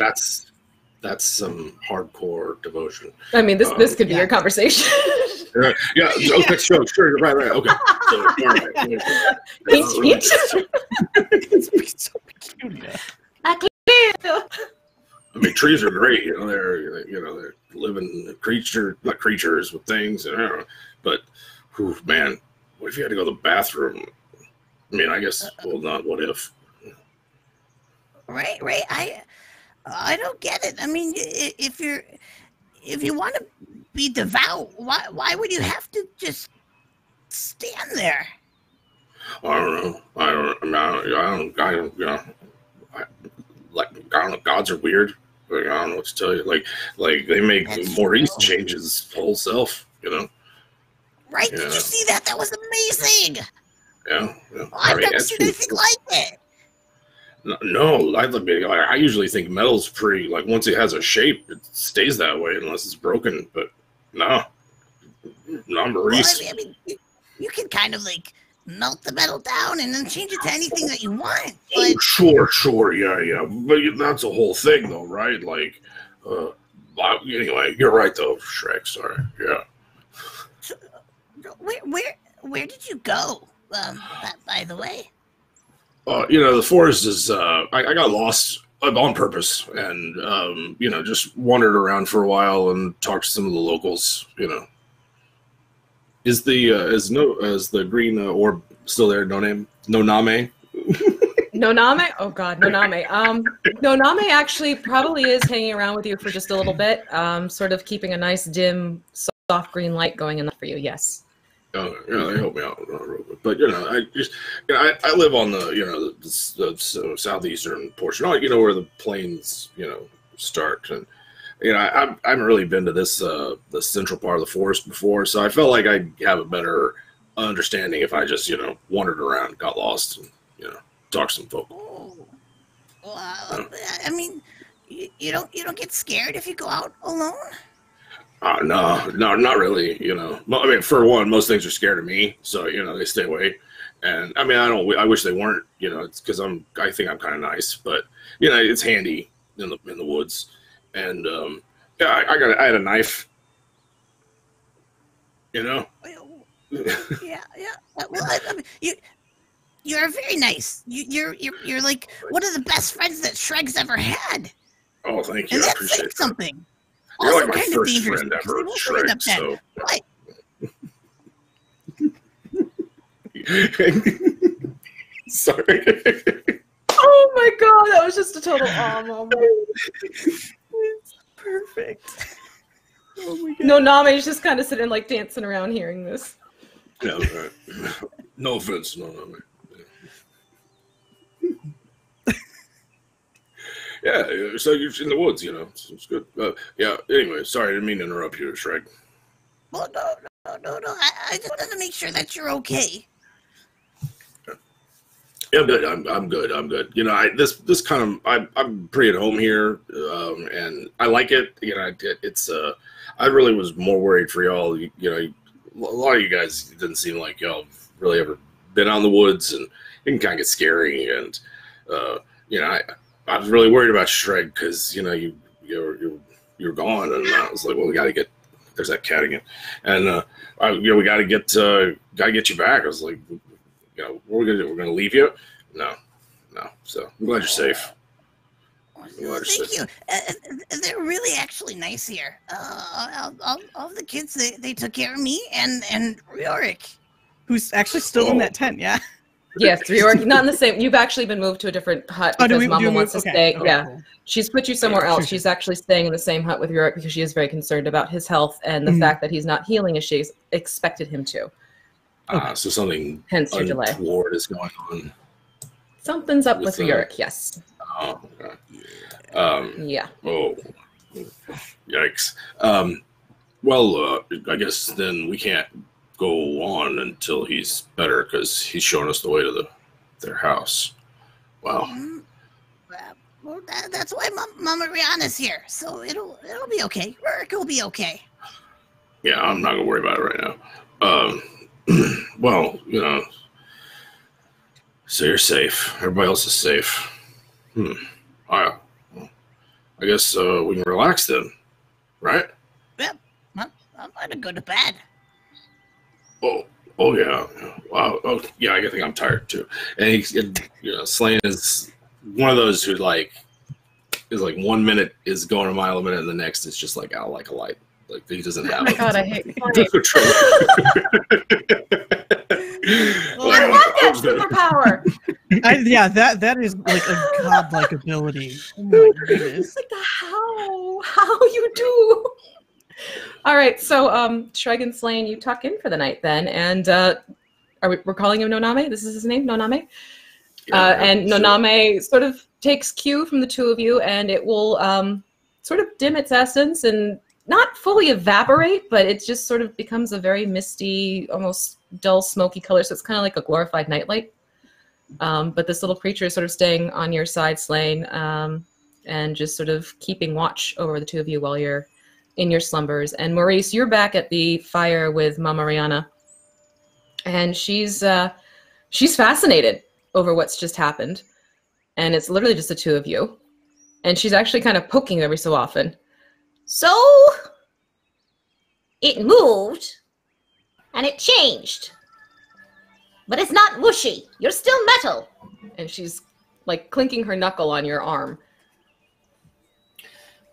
that's some hardcore devotion. I mean, this could be your conversation. Yeah. Okay. Sure. Right. Okay. So, all right. It's so peculiar. I mean, trees are great. They're living not creatures with things. But, man, what if you had to go to the bathroom? I mean, I guess. Well, not what if. Right. I don't get it. I mean, if you want to be devout, why would you have to just stand there? I don't know. Gods are weird. Like, I don't know what to tell you. Like they make Maurice change his whole self. Right? Yeah. Did you see that? That was amazing. Yeah. I've never that's seen pretty anything cool. like it. No, I usually think metal's pretty, like, once it has a shape, it stays that way unless it's broken, but no. No, Well, Maurice. I mean, you can kind of like melt the metal down and then change it to anything that you want. But Sure, yeah. But that's the whole thing, though, right? Like, anyway, you're right, though, Shrek, sorry, yeah. so, where did you go? By the way. The forest is, I got lost on purpose and, just wandered around for a while and talked to some of the locals, Is the green orb still there? No name? No name? Noname? Oh God, Noname. Noname actually probably is hanging around with you for just a little bit, sort of keeping a nice dim, soft green light going in there for you. Yes. They help me out, but I live on the southeastern portion, where the plains, start, and I haven't really been to this the central part of the forest before, so I felt like I'd have a better understanding if I just wandered around, got lost, and talked to some folk. Oh, well, I mean, you don't get scared if you go out alone. No, not really. I mean, for one, most things are scared of me, so they stay away. And I mean, I wish they weren't. It's because I think I'm kind of nice, but it's handy in the woods. And I had a knife. Yeah. Well, I mean, you're very nice. You're like one of the best friends that Shrek's ever had. Oh, thank you. And I that's appreciate like that. something. You're Also like my kind of first dangerous friend because ever, they will bring Shrek, up that. so. What? Sorry. Oh my God, that was just a total awe moment. It's perfect. Oh my God. Noname's just kind of sitting like dancing around hearing this. Yeah, right. No offense, no. Yeah, so you're in the woods, It's good. Yeah. Anyway, sorry, I didn't mean to interrupt you, Shrek. Well, no. I just wanted to make sure that you're okay. Yeah, I'm good. I'm good. This kind of I'm pretty at home here, and I like it. It's I really was more worried for y'all. A lot of you guys didn't seem like y'all really ever been out in the woods, and it can kind of get scary. And I was really worried about Shrek because you're gone, and I was like, well, we got to get. There's that cat again, and we got to get you back. I was like, what are we gonna do? We're gonna leave you? No. So I'm glad you're safe. Well, thank you. They're really actually nice here. All the kids, they took care of me and Riorik. Who's actually still in that tent? Yeah. Yes, Riorik, not in the same. You've actually been moved to a different hut because Mama wants to stay. Okay, yeah, cool. She's put you somewhere else. Sure. She's actually staying in the same hut with Riorik because she is very concerned about his health and the fact that he's not healing as she expected him to. So something Hence your delay. untoward is going on. Something's up with Riorik, yes. Oh, okay. Yeah. Oh, yikes. Well, I guess then we can't go on until he's better because he's showing us the way to their house. Wow. Well, that's why Mama Rihanna's here, so it'll be okay. Riorik will be okay. Yeah, I'm not gonna worry about it right now. Well, so you're safe. Everybody else is safe. I guess we can relax then, right? Yep. I'm gonna go to bed. Oh yeah. Wow. Oh yeah. I think I'm tired too. And Slane is one of those who is 1 minute is going a mile a minute, and the next is just like out like a light. Like he doesn't have. Oh my God, I hate Well, I want that superpower. That is like a godlike ability. Oh my goodness. Like how you do? All right, so Shrek and Slane, you tuck in for the night then, and we're calling him Noname? This is his name, Noname? And Noname sort of takes cue from the two of you, and it will sort of dim its essence and not fully evaporate, but it just sort of becomes a very misty, almost dull, smoky color. So it's kind of like a glorified nightlight. But this little creature is sort of staying on your side, Slain, and just sort of keeping watch over the two of you while you're in your slumbers. And Maurice, you're back at the fire with Mama Rihanna, and she's fascinated over what's just happened. And it's literally just the two of you. And she's actually kind of poking you every so often. So, it moved, and it changed. But it's not mushy. You're still metal. And she's like clinking her knuckle on your arm.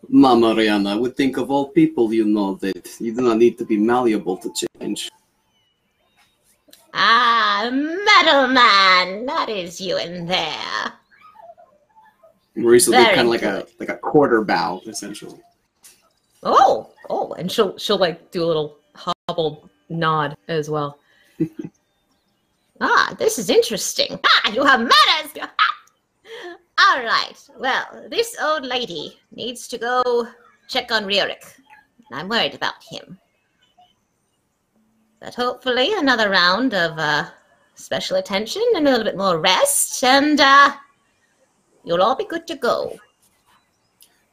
Mama Rihanna, I would think of all people you know that you do not need to be malleable to change. Ah, Metal Man, that is you in there. Maurice will do Very kind of good. like a quarter bow, essentially. Oh, and she'll like do a little hobbled nod as well. Ah, this is interesting. Ah, you have manners! All right, well, this old lady needs to go check on Riorik. I'm worried about him. But hopefully another round of special attention and a little bit more rest, and you'll all be good to go.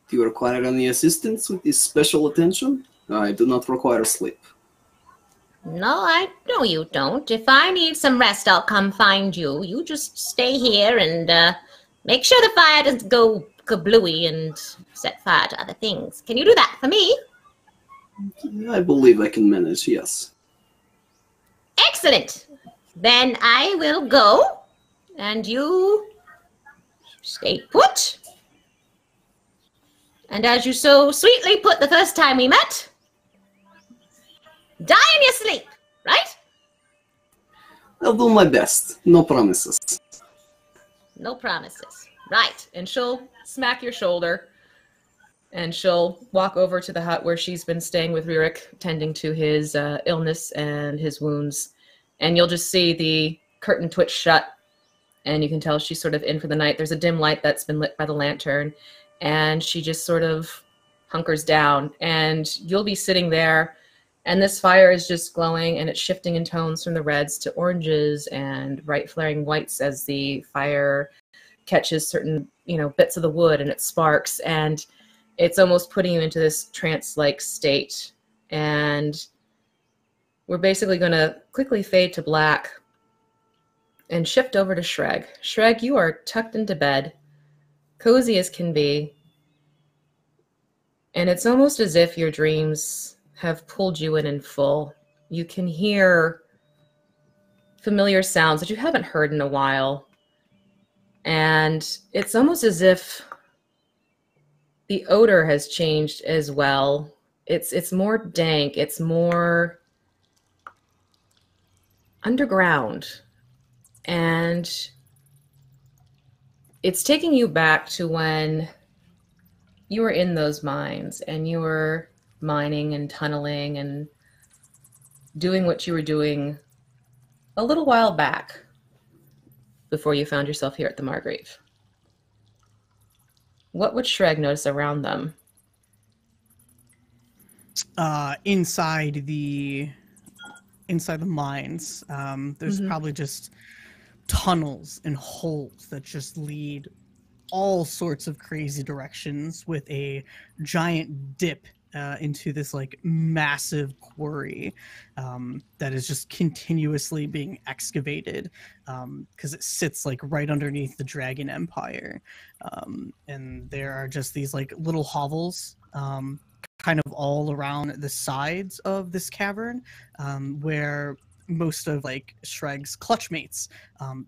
Do you require any assistance with this special attention? I do not require sleep. No, I know you don't. If I need some rest, I'll come find you. You just stay here and make sure the fire doesn't go kablooey and set fire to other things. Can you do that for me? I believe I can manage, yes. Excellent. Then I will go, and you stay put. And as you so sweetly put the first time we met, die in your sleep, right? I'll do my best. No promises. No promises. Right. And she'll smack your shoulder, and she'll walk over to the hut where she's been staying with Riorik, tending to his illness and his wounds. And you'll just see the curtain twitch shut, and you can tell she's sort of in for the night. There's a dim light that's been lit by the lantern, and she just sort of hunkers down. And you'll be sitting there, and this fire is just glowing, and it's shifting in tones from the reds to oranges and bright flaring whites as the fire catches certain, bits of the wood, and it sparks, and it's almost putting you into this trance-like state. And we're basically going to quickly fade to black and shift over to Shreg. Shreg, you are tucked into bed, cozy as can be, and it's almost as if your dreams have pulled you in full. You can hear familiar sounds that you haven't heard in a while, and it's almost as if the odor has changed as well. It's more dank, it's more underground, and it's taking you back to when you were in those mines and you were mining and tunneling and doing what you were doing a little while back before you found yourself here at the Margreave. What would Shreg notice around them? Inside the mines, there's probably just tunnels and holes that just lead all sorts of crazy directions, with a giant dip into this like massive quarry that is just continuously being excavated, because it sits like right underneath the Dragon Empire, and there are just these like little hovels kind of all around the sides of this cavern, where most of like Shreg's clutchmates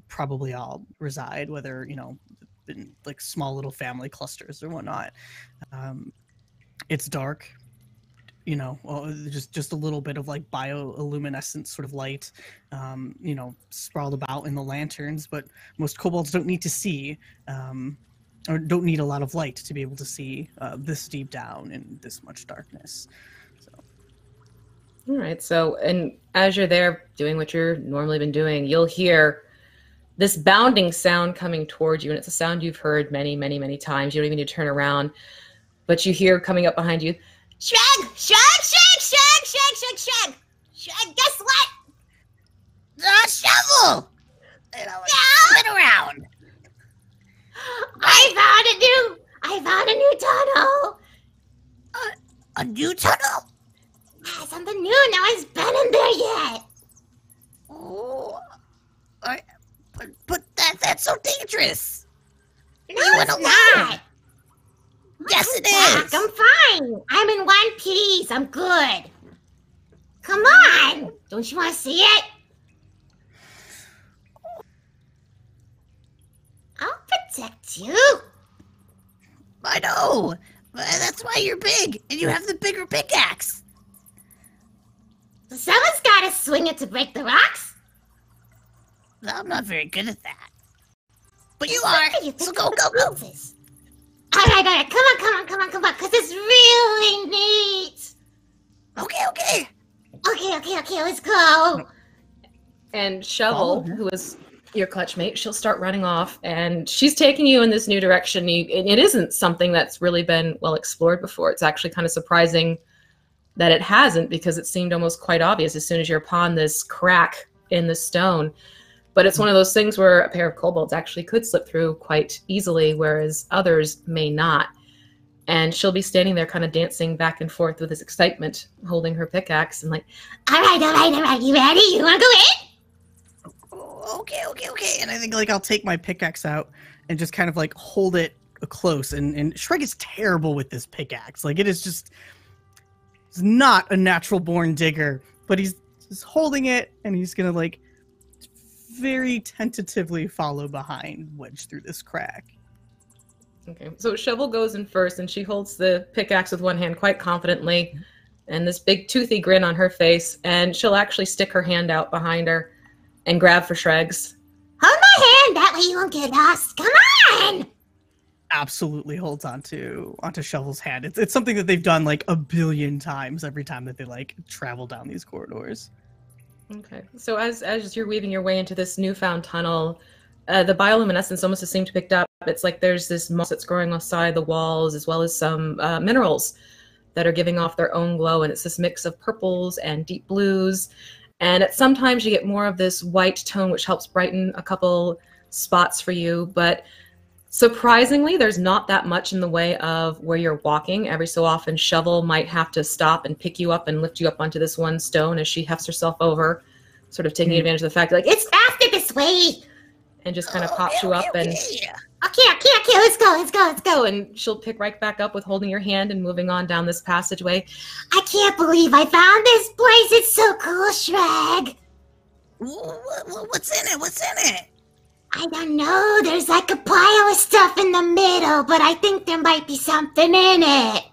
probably all reside, whether in like small little family clusters or whatnot. It's dark, just a little bit of like bioluminescent sort of light, sprawled about in the lanterns, but most kobolds don't need to see, or don't need a lot of light to be able to see this deep down in this much darkness. So. All right. So, and as you're there doing what you're normally been doing, you'll hear this bounding sound coming towards you, and it's a sound you've heard many, many, many times. You don't even need to turn around, but you hear coming up behind you, Shrug! Shrug! Shrug! Shrug! Shrug! Shrug! Shrug! Shrug! Guess what? The shovel! Spin around. I found a new tunnel. A new tunnel? Something new. No one's been in there yet. Oh, but that's so dangerous. No, You went it's alone. not. Yes, it Back. is. I'm fine. I'm in one piece. I'm good. Come on. Don't you want to see it? I'll protect you. I know. That's why you're big, and you have the bigger pickaxe. Someone's got to swing it to break the rocks. I'm not very good at that. But you are. So go. All right. Come on. Because it's really neat. Okay. Okay. Let's go. And Shovel, who is your clutch mate, she'll start running off, and she's taking you in this new direction. It isn't something that's really been well explored before. It's actually kind of surprising that it hasn't, because it seemed almost quite obvious as soon as you're upon this crack in the stone. But it's one of those things where a pair of kobolds actually could slip through quite easily, whereas others may not. And she'll be standing there kind of dancing back and forth with this excitement, holding her pickaxe and like, All right. You ready? You want to go in? Okay. And I think like I'll take my pickaxe out and just kind of like hold it close. And Shrek is terrible with this pickaxe. Like it is just, he's not a natural born digger, but he's just holding it and he's gonna like very tentatively follow behind, wedge through this crack. okay. So Shovel goes in first, and she holds the pickaxe with one hand quite confidently, and this big toothy grin on her face, and she'll actually stick her hand out behind her and grab for Shregs. Hold my hand. That way you won't get lost. Come on. Absolutely holds onto Shovel's hand. It's something that they've done like a billion times every time that they like travel down these corridors. Okay. So as you're weaving your way into this newfound tunnel, the bioluminescence almost has seemed to picked up. It's like there's this moss that's growing outside the walls, as well as some minerals that are giving off their own glow, and it's this mix of purples and deep blues. And sometimes you get more of this white tone, which helps brighten a couple spots for you. But surprisingly, there's not that much in the way of where you're walking. Every so often, Shovel might have to stop and pick you up and lift you up onto this one stone as she hefts herself over, sort of taking advantage of the fact that, like, It's faster this way. and just kind of pops you up and Okay. Let's go. and she'll pick right back up with holding your hand and moving on down this passageway. I can't believe I found this place. It's so cool, Shreg. What's in it? I don't know. There's like a pile of stuff in the middle, but I think there might be something in it.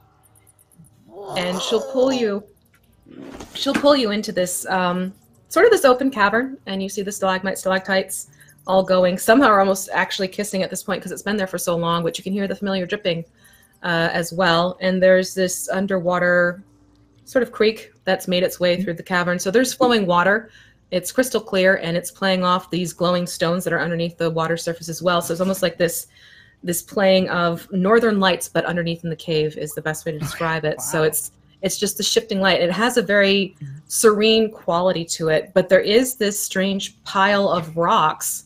And she'll pull you into this sort of this open cavern, and you see the stalagmites, stalactites all going. Some are almost actually kissing at this point because it's been there for so long, but you can hear the familiar dripping as well. And there's this underwater sort of creek that's made its way through the cavern. So there's flowing water. It's crystal clear, and it's playing off these glowing stones that are underneath the water surface as well. So it's almost like this playing of northern lights, but underneath in the cave is the best way to describe it. Wow. So it's just the shifting light. It has a very serene quality to it, but there is this strange pile of rocks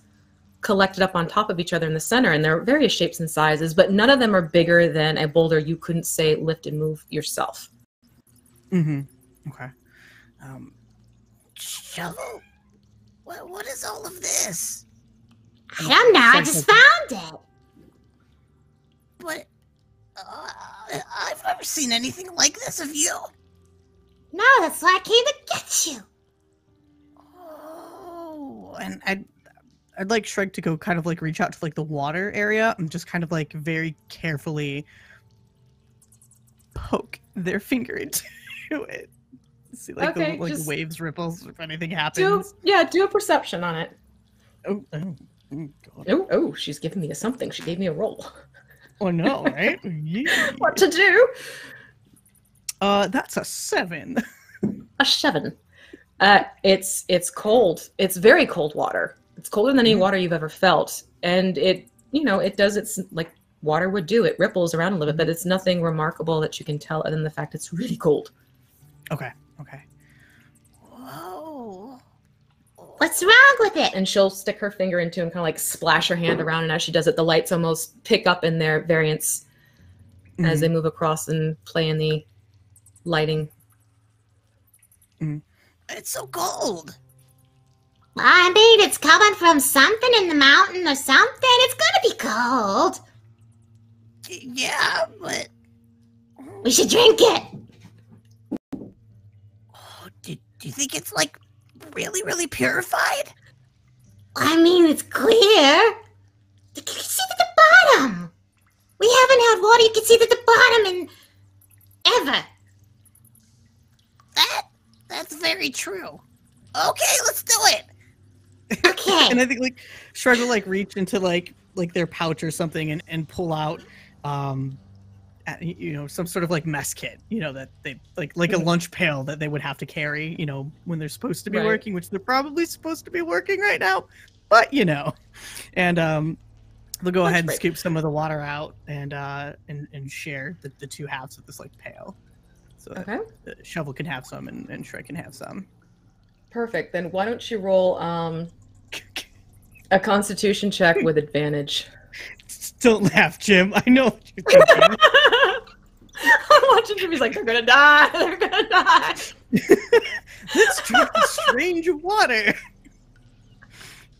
collected up on top of each other in the center, and they're various shapes and sizes, but none of them are bigger than a boulder you couldn't, say, lift and move yourself. Mm-hmm. Okay. Shovel? What is all of this? I don't know. I just found it. But I've never seen anything like this of you. No, that's why I came to get you. Oh, and I'd like Shrek to go kind of like reach out to like the water area and just kind of like very carefully poke their finger into it. See like Okay, the like just waves ripples if anything happens. Do a perception on it. Oh, God. Oh, she's giving me a something. She gave me a roll. Oh no, right? Yeah. What to do? That's a 7. A 7. It's cold. It's very cold water. It's colder than any water you've ever felt, and it does its like water would do. It ripples around a little bit, but it's nothing remarkable that you can tell other than the fact it's really cold. Okay. Whoa. What's wrong with it? And she'll stick her finger into and kind of like splash her hand around, and as she does it, the lights almost pick up in their variance as they move across and play in the lighting. It's so cold. I mean, it's coming from something in the mountain or something. It's gonna be cold. Yeah, but We should drink it. do you think it's like really, really purified? I mean, it's clear. You can see to the bottom. We haven't had water you can see to the bottom in ever. That's very true. Okay, let's do it. Okay. And I think like Shrug will like reach into like their pouch or something and pull out some sort of like mess kit, that they like a lunch pail that they would have to carry, when they're supposed to be working, which they're probably supposed to be working right now, but and they'll go ahead and scoop some of the water out and share the two halves of this like pail. So the Shovel can have some and Shrek can have some. Perfect. Then why don't you roll a Constitution check with advantage? Don't laugh, Jim. I know what you're thinking. I'm watching Jimmy's like, they're gonna die. They're gonna die. Let's drink the strange water. You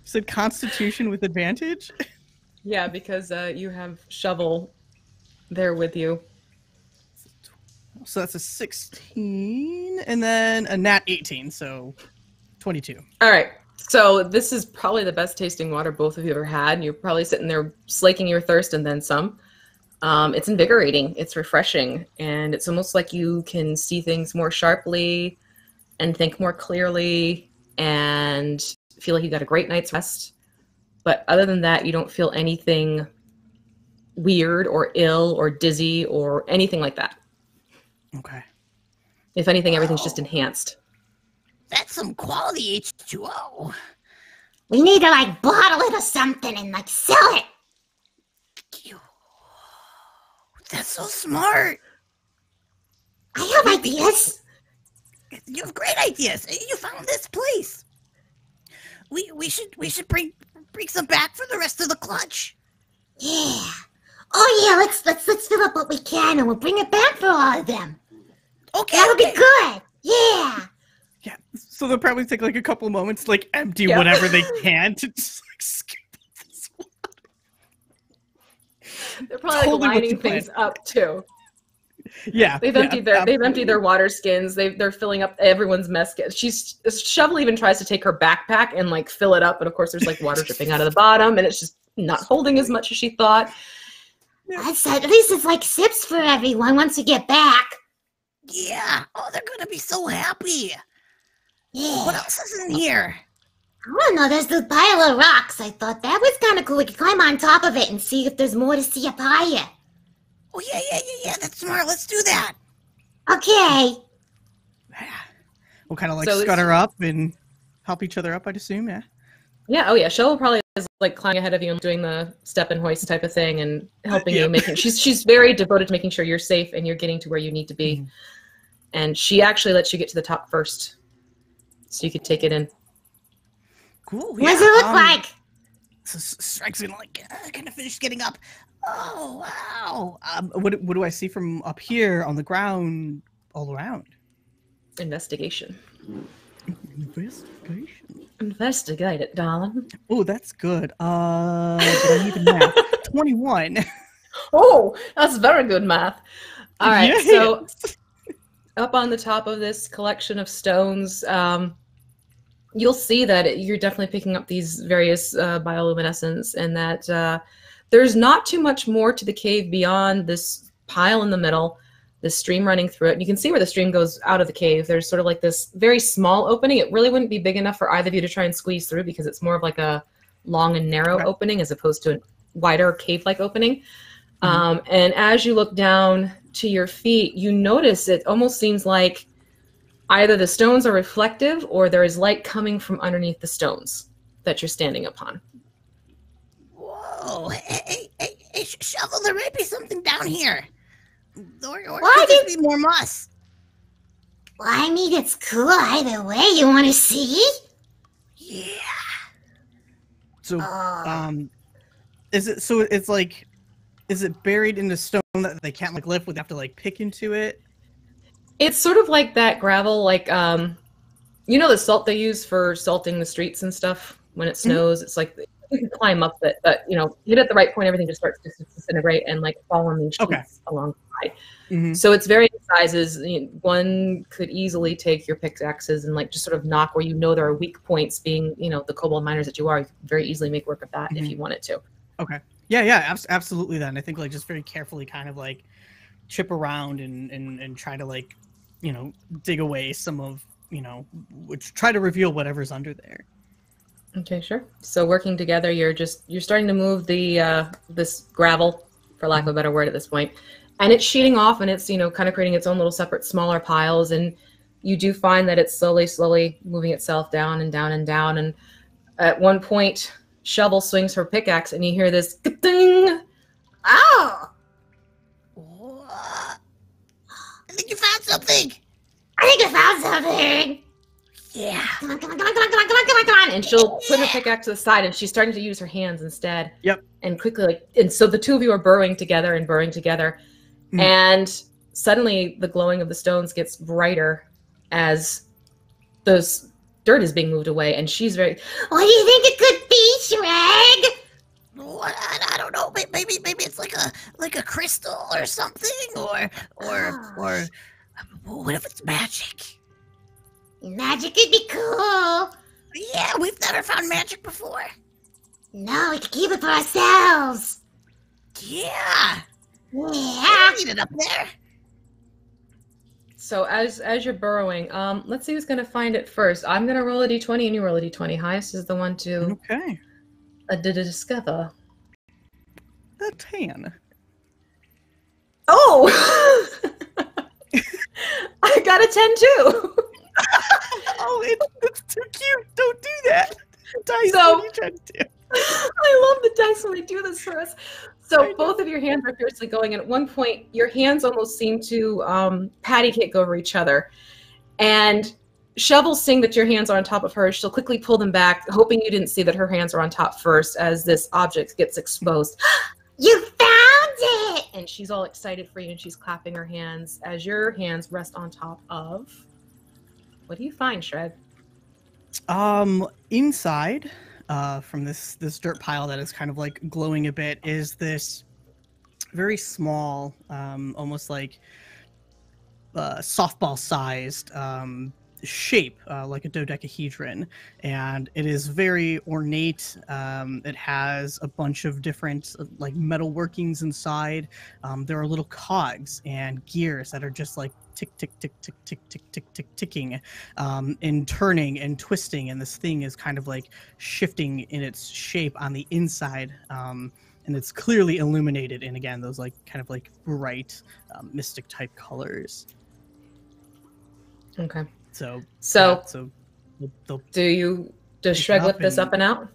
said Constitution with advantage? Yeah, because you have Shovel there with you. So that's a 16, and then a nat 18, so 22. All right. So this is probably the best tasting water both of you ever had. And you're probably sitting there slaking your thirst and then some. It's invigorating. It's refreshing. And it's almost like you can see things more sharply and think more clearly and feel like you got a great night's rest. But other than that, you don't feel anything weird or ill or dizzy or anything like that. Okay. If anything, everything's just enhanced. That's some quality H2O. We need to like bottle it or something and like sell it. That's so smart. I have ideas. You have great ideas. You found this place. We should bring some back for the rest of the clutch. Yeah. Oh yeah, let's fill up what we can and we'll bring it back for all of them. Okay. That'll be good. Yeah. Yeah, so they'll probably take like a couple moments to like empty whatever they can to just like scoop this water. They're probably like lining things up too. Yeah, they've emptied their water skins. They're filling up everyone's mess kit. Shovel even tries to take her backpack and like fill it up, but of course there's like water dripping out of the bottom, and it's just not holding as much as she thought. At least it's like sips for everyone once we get back. Yeah. Oh, they're gonna be so happy. Yeah. What else is in here? I don't know. There's the pile of rocks. I thought that was kind of cool. We could climb on top of it and see if there's more to see up higher. Oh, yeah. That's smart. Let's do that. Okay. We'll kind of like scutter up and help each other up, I'd assume, yeah? Yeah, oh yeah. Shovel probably is like climbing ahead of you and doing the step and hoist type of thing and helping you. She's very devoted to making sure you're safe and you're getting to where you need to be. Mm-hmm. And she actually lets you get to the top first, so you could take it in. Cool. What does it look like? So Strike's gonna kind of finish getting up. Oh wow! What do I see from up here on the ground all around? Investigation. Investigate it, darling. Oh, that's good. But I need a math. 21. Oh, that's very good math. All right, so up on the top of this collection of stones, you'll see that you're definitely picking up these various bioluminescence, and that there's not too much more to the cave beyond this pile in the middle, this stream running through it. And you can see where the stream goes out of the cave. There's sort of like this very small opening. It really wouldn't be big enough for either of you to try and squeeze through because it's more of like a long and narrow opening as opposed to a wider cave-like opening. Mm-hmm. And as you look down to your feet, you notice it almost seems like either the stones are reflective or there is light coming from underneath the stones that you're standing upon. Whoa! Hey, Shovel, there might be something down here. Or Why could just be more moss. Well, I mean, it's cool either way. You want to see? Yeah. So, is it? So it's like, is it buried in the stone that they can't like lift? Would they have to like pick into it? It's sort of like that gravel, like you know the salt they use for salting the streets and stuff when it snows. It's like you can climb up it, but you know, hit at the right point, everything just starts to disintegrate and like fall on these sheets alongside. So it's varying sizes. One could easily take your pickaxes and like just sort of knock where you know there are weak points. Being the kobold miners that you are, you could very easily make work of that if you wanted to. Okay. Yeah, absolutely. Then I think like just very carefully, kind of like chip around and try to like dig away some of which try to reveal whatever's under there. Okay, sure. So working together, you're starting to move the this gravel, for lack of a better word, at this point, and it's sheeting off, and it's kind of creating its own little separate, smaller piles, and you do find that it's slowly moving itself down and down and down, and at one point, Shovel swings her pickaxe, and you hear this ding. Oh! What? I think you found something. I think I found something. Yeah. Come on. And she'll put her pickaxe to the side, and she's starting to use her hands instead. Yep. And quickly, and so the two of you are burrowing together, and suddenly the glowing of the stones gets brighter as those dirt is being moved away, and she's very. What do you think it could be, Shrek? What? I don't know. Maybe it's like a crystal or something, or what if it's magic? Magic could be cool. Yeah, we've never found magic before. No, we could keep it for ourselves. Yeah. Yeah. Need it up there. So as you're burrowing, let's see who's gonna find it first. I'm gonna roll a d20, and you roll a d20. Highest is the one to discover. A 10. Oh, I got a 10 too. Oh, it's too cute. Don't do that. Dice, So- what are you trying to do? I love the dice when they do this for us. So both of your hands are fiercely going, and at one point, your hands almost seem to patty cake over each other. And Shovel, seeing that your hands are on top of hers, she'll quickly pull them back, hoping you didn't see that her hands are on top first as this object gets exposed. You found it! And she's all excited for you, and she's clapping her hands as your hands rest on top of... What do you find, Shred? Inside, from this dirt pile that is kind of like glowing a bit, is this very small, almost like softball-sized shape, like a dodecahedron, and it is very ornate. It has a bunch of different like metal workings inside. There are little cogs and gears that are just like tick tick tick tick tick tick tick tick ticking, and turning and twisting, and this thing is kind of like shifting in its shape on the inside, and it's clearly illuminated in, again, those like kind of like bright mystic type colors. Okay. So they'll does Shrek whip this up and out?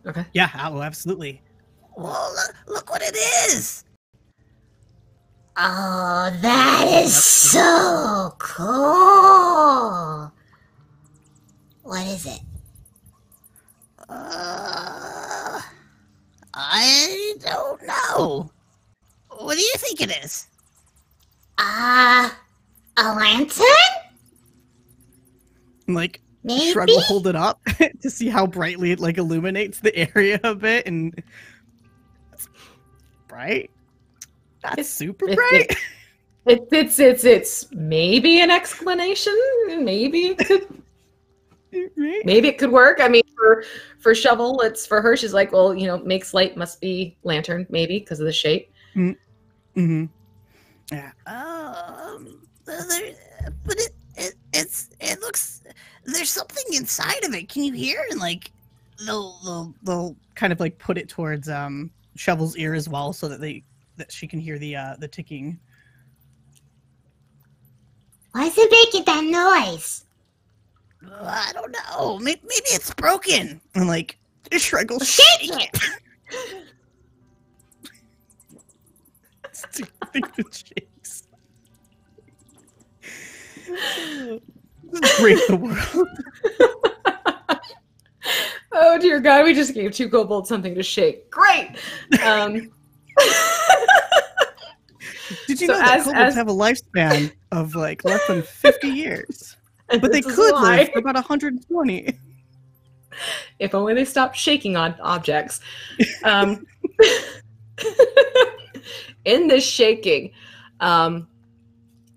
Okay. Yeah, oh, absolutely. Well, look what it is. Oh, that is so cool. What is it? I don't know. What do you think it is? A lantern? Like, Maybe? Shrug will hold it up to see how brightly it like illuminates the area a bit, and bright. That's super bright. It's maybe an explanation. Maybe it could work. I mean, for Shovel, it's for her. She's like, well, makes light must be lantern, maybe because of the shape. Mm-hmm. Yeah. But it looks. There's something inside of it. Can you hear? And like, They'll kind of like put it towards Shovel's ear as well, so that she can hear the ticking. Why is it making that noise? I don't know. Maybe it's broken. And like, Shrug will Shake it! Think that shakes. Break the world. Oh dear God, we just gave 2 kobolds something to shake. Great! Did you So know that kobolds have a lifespan of like less than 50 years? But they This is could why. live for about 120. If only they stopped shaking on objects. In this shaking, I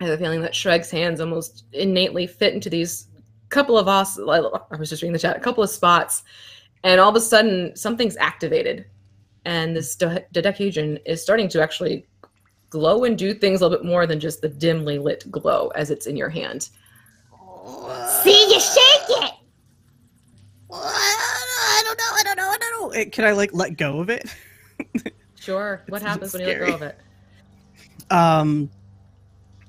have a feeling that Shreg's hands almost innately fit into these couple of I was just reading the chat, a couple of spots, and all of a sudden something's activated, and this dodecahedron is starting to actually glow and do things a little bit more than just the dimly lit glow as it's in your hand. See, you shake it. I don't know. Can I like let go of it? Sure. What It's happens when you let go scary. of it?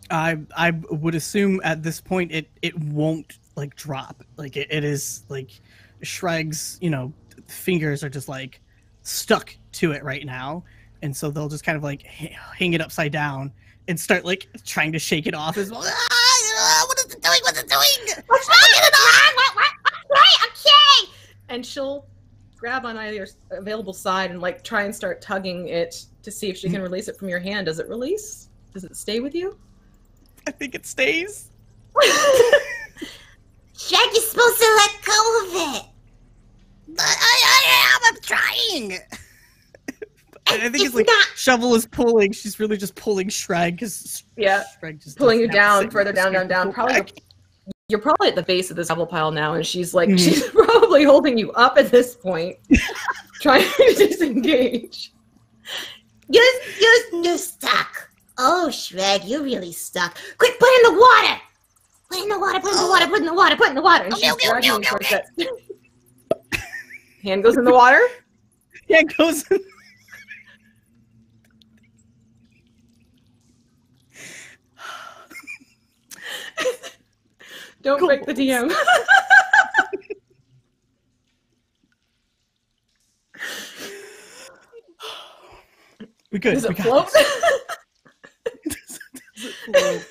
I would assume at this point it won't like drop. Like it is like Shreg's, fingers are just like stuck to it right now, and so they'll just kind of like hang it upside down and start like trying to shake it off as well. What is it doing? What's it doing? What's wrong? Right, okay. And she'll grab on either available side and like try and start tugging it to see if she can release it from your hand. Does it release? Does it stay with you? I think it stays. Shrek, you're supposed to let go of it. I'm trying. I think it's like not- Shovel is pulling. She's really just pulling Shreg because Yeah. Shreg just Pulling you doesn't have down, signal further to down, start down, down. to pull Probably back. you're probably at the base of this gravel pile now, and she's like, Mhm. she's probably holding you up at this point, trying to disengage. You're stuck. Oh, Shrek, you're really stuck. Quick, put it in the water. Put it in the water, put it in the water, put it in the water, put it in the water. And Okay, she's okay, dragging okay, you towards okay. that. Hand goes in the water. Yeah, it goes. Don't break the DM. We good. Does we it got float? this. Does it float?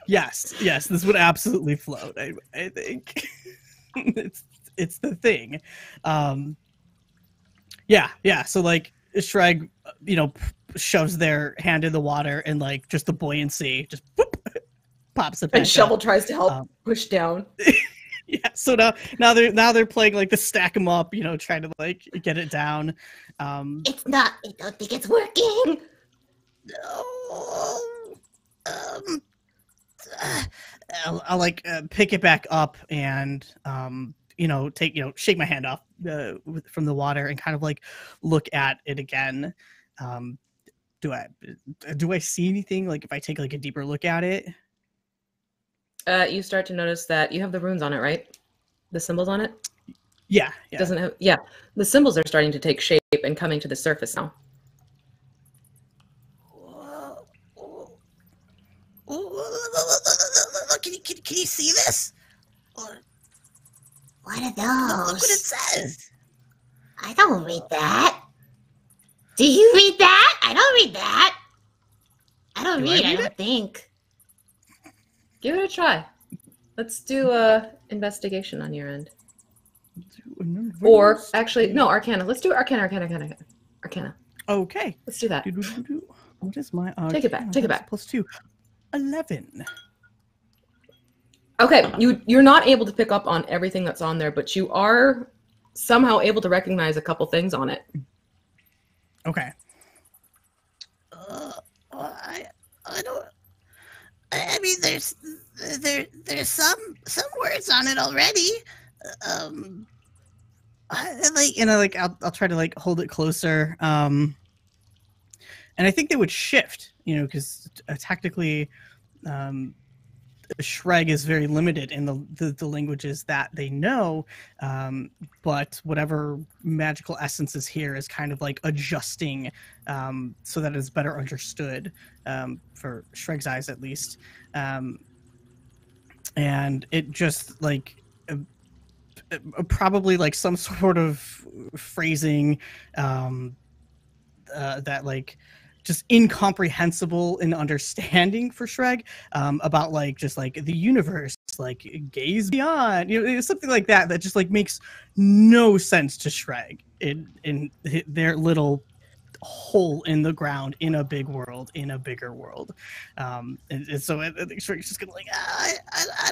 Yes, this would absolutely float. I think it's the thing. Yeah. So like Shreg, shoves their hand in the water and like just the buoyancy just whoop, pops it back And Shovel up. tries to help push down. Yeah. So now they're playing like the stack them up, trying to like get it down. It's not. I don't think it's working. No. I'll like pick it back up and shake my hand off from the water and kind of like look at it again. Do I see anything like if I take like a deeper look at it? You start to notice that you have the runes on it, right? The symbols on it. Yeah. Doesn't have. Yeah, the symbols are starting to take shape and coming to the surface now. Can you see this? What are Look what it those? says. I don't read that. Do you read that? I don't read that. I don't Do I read. I read don't think. Give it a try. Let's do a investigation on your end. Or actually, no, Arcana. Let's do Arcana. Okay. Let's do that. What is my Take it back, Arcana? take it That's back. +2. 11. Okay, you're not able to pick up on everything that's on there, but you are somehow able to recognize a couple things on it. Okay. I don't. I mean, there's some words on it already. I'll try to like hold it closer. And I think they would shift, because tactically, Shreg is very limited in the languages that they know, but whatever magical essence is here is kind of like adjusting so that it's better understood for Shreg's eyes at least. And it just like probably like some sort of phrasing that like just incomprehensible in understanding for Shrek, about like just like the universe, like gaze beyond, it's something like that just like makes no sense to Shrek in their little hole in the ground in a big world, in a bigger world. And so I think Shrek's just gonna like, I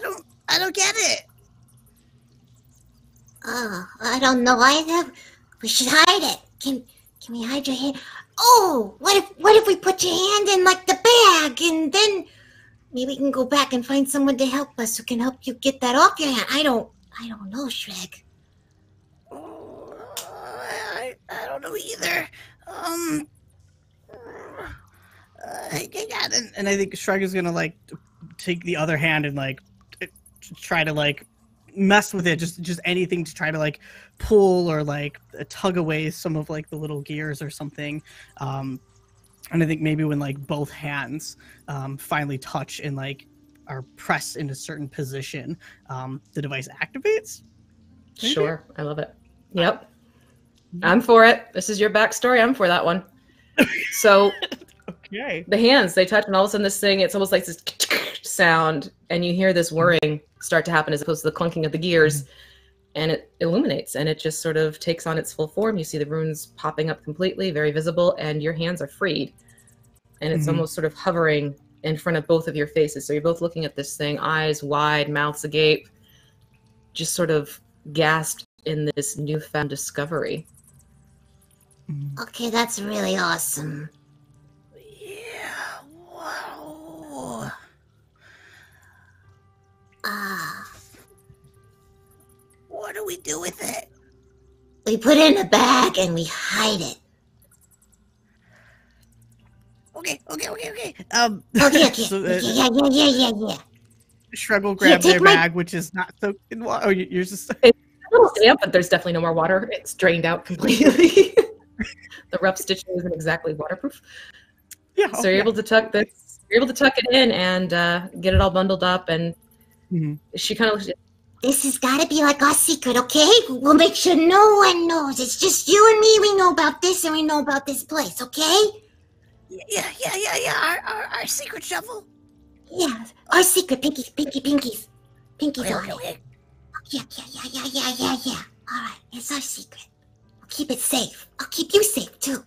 don't get it. Oh, I don't know either. We should hide it. Can we hide your hand? Oh, what if we put your hand in like the bag, and then maybe we can go back and find someone to help us who can help you get that off your hand. I don't know, Shrek. I don't know either. And I think Shrek is gonna like take the other hand and like try to like mess with it, just anything to try to like pull or like tug away some of like the little gears or something. And I think maybe when like both hands finally touch and like are pressed in a certain position, the device activates. Maybe? Sure, I love it. Yep, I'm for it. This is your backstory. I'm for that one. So, okay, the hands, they touch, and all of a sudden this thing, it's almost like this sound, and you hear this whirring start to happen as opposed to the clunking of the gears, and it illuminates, and it just sort of takes on its full form. You see the runes popping up completely, very visible, and your hands are freed. And it's almost sort of hovering in front of both of your faces. So you're both looking at this thing, eyes wide, mouths agape, just sort of gasped in this newfound discovery. Okay, that's really awesome. Yeah, wow. What do we do with it? We put it in a bag and we hide it. Okay. Okay. So, Yeah. Shrek will grab their bag, which is not so. Oh, you're just. It's a little damp, but there's definitely no more water. It's drained out completely. The rough stitching isn't exactly waterproof. Yeah. So you're able to tuck this. You're able to tuck it in and get it all bundled up. And she kind of looks. This has got to be like our secret, okay? We'll make sure no one knows. It's just you and me. We know about this, and we know about this place, okay? Yeah. Our secret shovel. Yeah, our secret, pinkies. Pinkies Okay. on it. Yeah. All right, it's our secret. We'll keep it safe. I'll keep you safe, too.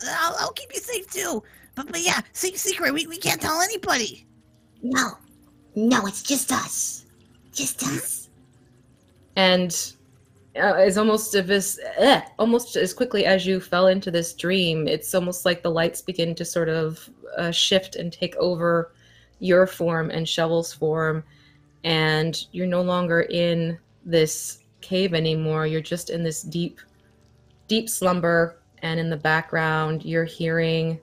I'll keep you safe too. But yeah, secret. We can't tell anybody. No, it's just us. Just us. And it's almost as quickly as you fell into this dream, it's almost like the lights begin to sort of shift and take over your form and Shovel's form, and you're no longer in this cave anymore. You're just in this deep slumber, and in the background you're hearing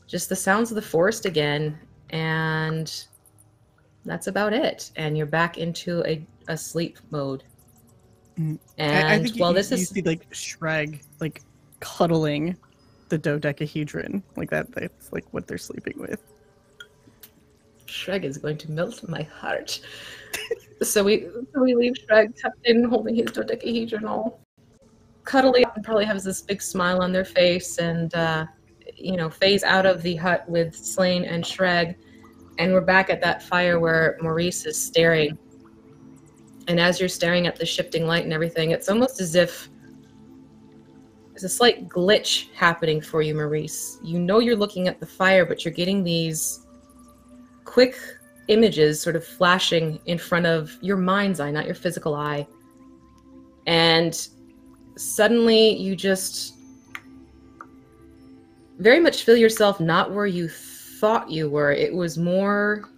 just the sounds of the forest again, and that's about it. And you're back into a sleep mode. And I think while you this see like Shrek like cuddling the dodecahedron, like that's like what they're sleeping with. Shrek is going to melt my heart. So we leave Shrek tucked in, holding his dodecahedron, all cuddly, and probably has this big smile on their face, and phase out of the hut with Slain and Shrek, and we're back at that fire where Maurice is staring. And as you're staring at the shifting light and everything, it's almost as if there's a slight glitch happening for you, Maurice. You know you're looking at the fire, but you're getting these quick images sort of flashing in front of your mind's eye, not your physical eye. And suddenly you just very much feel yourself not where you thought you were. It was more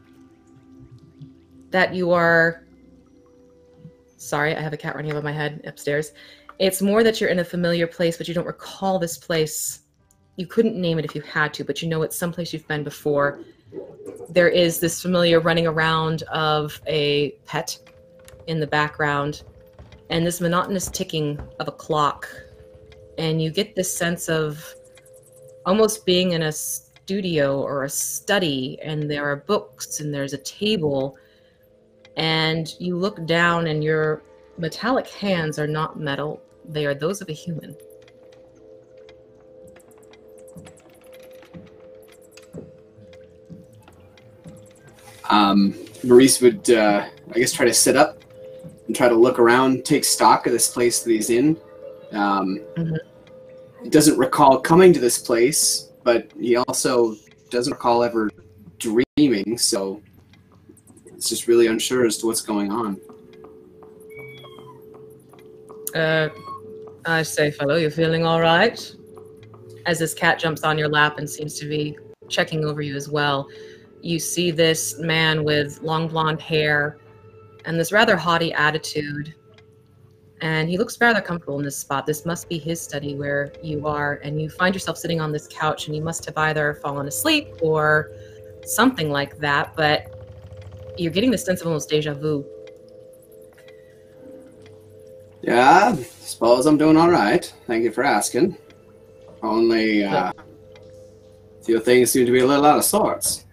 that you are... Sorry, I have a cat running above my head upstairs. It's more that you're in a familiar place, but you don't recall this place. You couldn't name it if you had to, but you know it's someplace you've been before. There is this familiar running around of a pet in the background, and this monotonous ticking of a clock. And you get this sense of almost being in a studio or a study, and there are books, and there's a table. And you look down, and your metallic hands are not metal. They are those of a human. Maurice would, I guess, try to sit up and try to look around, take stock of this place that he's in. He doesn't recall coming to this place, but he also doesn't recall ever dreaming, so it's just really unsure as to what's going on. I say, fellow, you feeling all right? As this cat jumps on your lap and seems to be checking over you as well, you see this man with long blonde hair and this rather haughty attitude. And he looks rather comfortable in this spot. This must be his study where you are, and you find yourself sitting on this couch, and you must have either fallen asleep or something like that, but you're getting this sense of almost deja vu. Yeah, suppose I'm doing all right. Thank you for asking. Only, a few things seem to be a little out of sorts.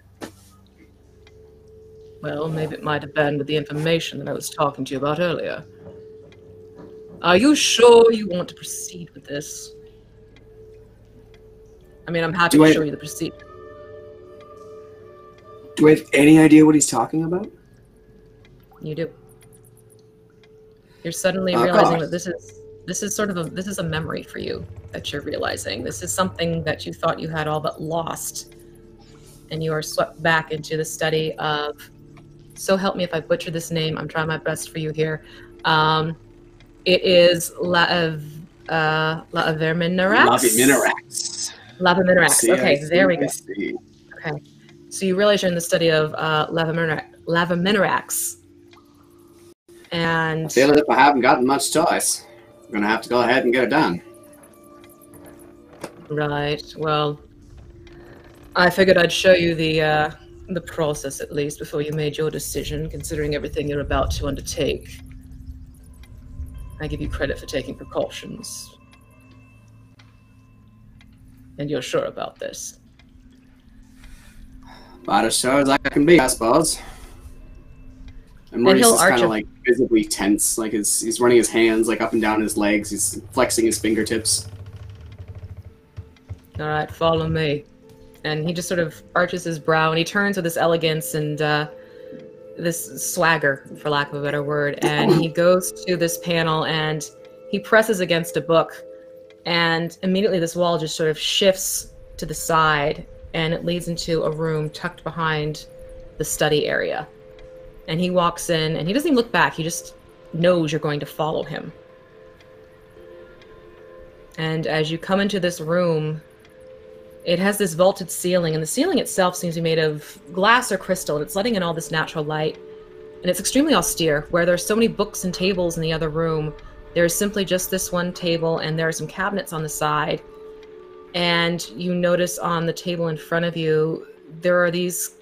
Well, maybe it might have been with the information that I was talking to you about earlier. Are you sure you want to proceed with this? I mean, I'm happy to show you the procedure. Do I have any idea what he's talking about? You do. You're suddenly realizing that this is a memory for you that you're realizing. This is something that you thought you had all but lost, and you are swept back into the study of. So help me if I butcher this name. I'm trying my best for you here. It is Laviminerax. Laviminerax. Okay, there we go. Okay, so you realize you're in the study of Laviminerax. And I feel as if I haven't gotten much choice. I'm going to have to go ahead and get it done. Right. Well, I figured I'd show you the process at least before you made your decision, considering everything you're about to undertake. I give you credit for taking precautions. And you're sure about this? About as sure as I can be, I suppose. And Maurice is kind of like visibly tense, like he's running his hands like up and down his legs, he's flexing his fingertips. All right, follow me. And he just sort of arches his brow, and he turns with this elegance and this swagger, for lack of a better word, and he goes to this panel and he presses against a book, and immediately this wall just sort of shifts to the side, and it leads into a room tucked behind the study area. And he walks in, and he doesn't even look back, he just knows you're going to follow him. And as you come into this room, it has this vaulted ceiling, and the ceiling itself seems to be made of glass or crystal, and it's letting in all this natural light. And it's extremely austere, where there are so many books and tables in the other room. There's simply just this one table, and there are some cabinets on the side. And you notice on the table in front of you, there's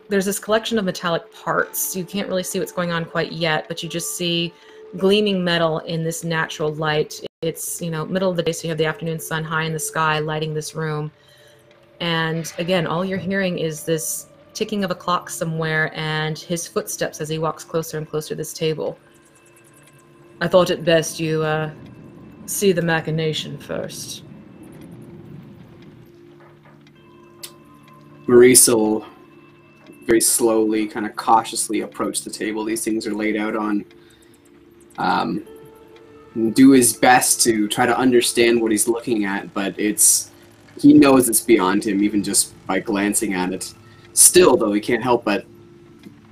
this collection of metallic parts. You can't really see what's going on quite yet, but you just see gleaming metal in this natural light. It's, middle of the day, so you have the afternoon sun high in the sky lighting this room. And again, all you're hearing is this ticking of a clock somewhere and his footsteps as he walks closer and closer to this table. I thought it best you see the machination first. Maurice will very slowly, kind of cautiously approach the table these things are laid out on. Do his best to try to understand what he's looking at, but he knows it's beyond him, even just by glancing at it. Still, though, he can't help but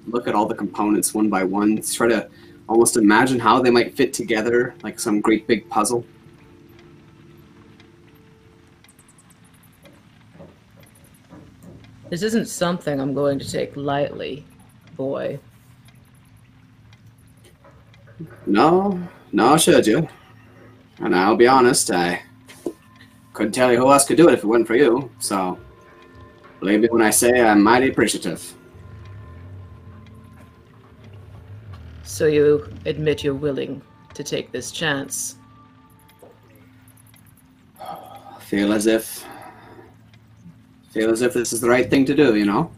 look at all the components one by one, try to almost imagine how they might fit together, like some great big puzzle. This isn't something I'm going to take lightly, boy. No, should you? And I'll be honest, I couldn't tell you who else could do it if it wasn't for you, so believe me when I say I'm mighty appreciative. So you admit you're willing to take this chance? Feel as if this is the right thing to do,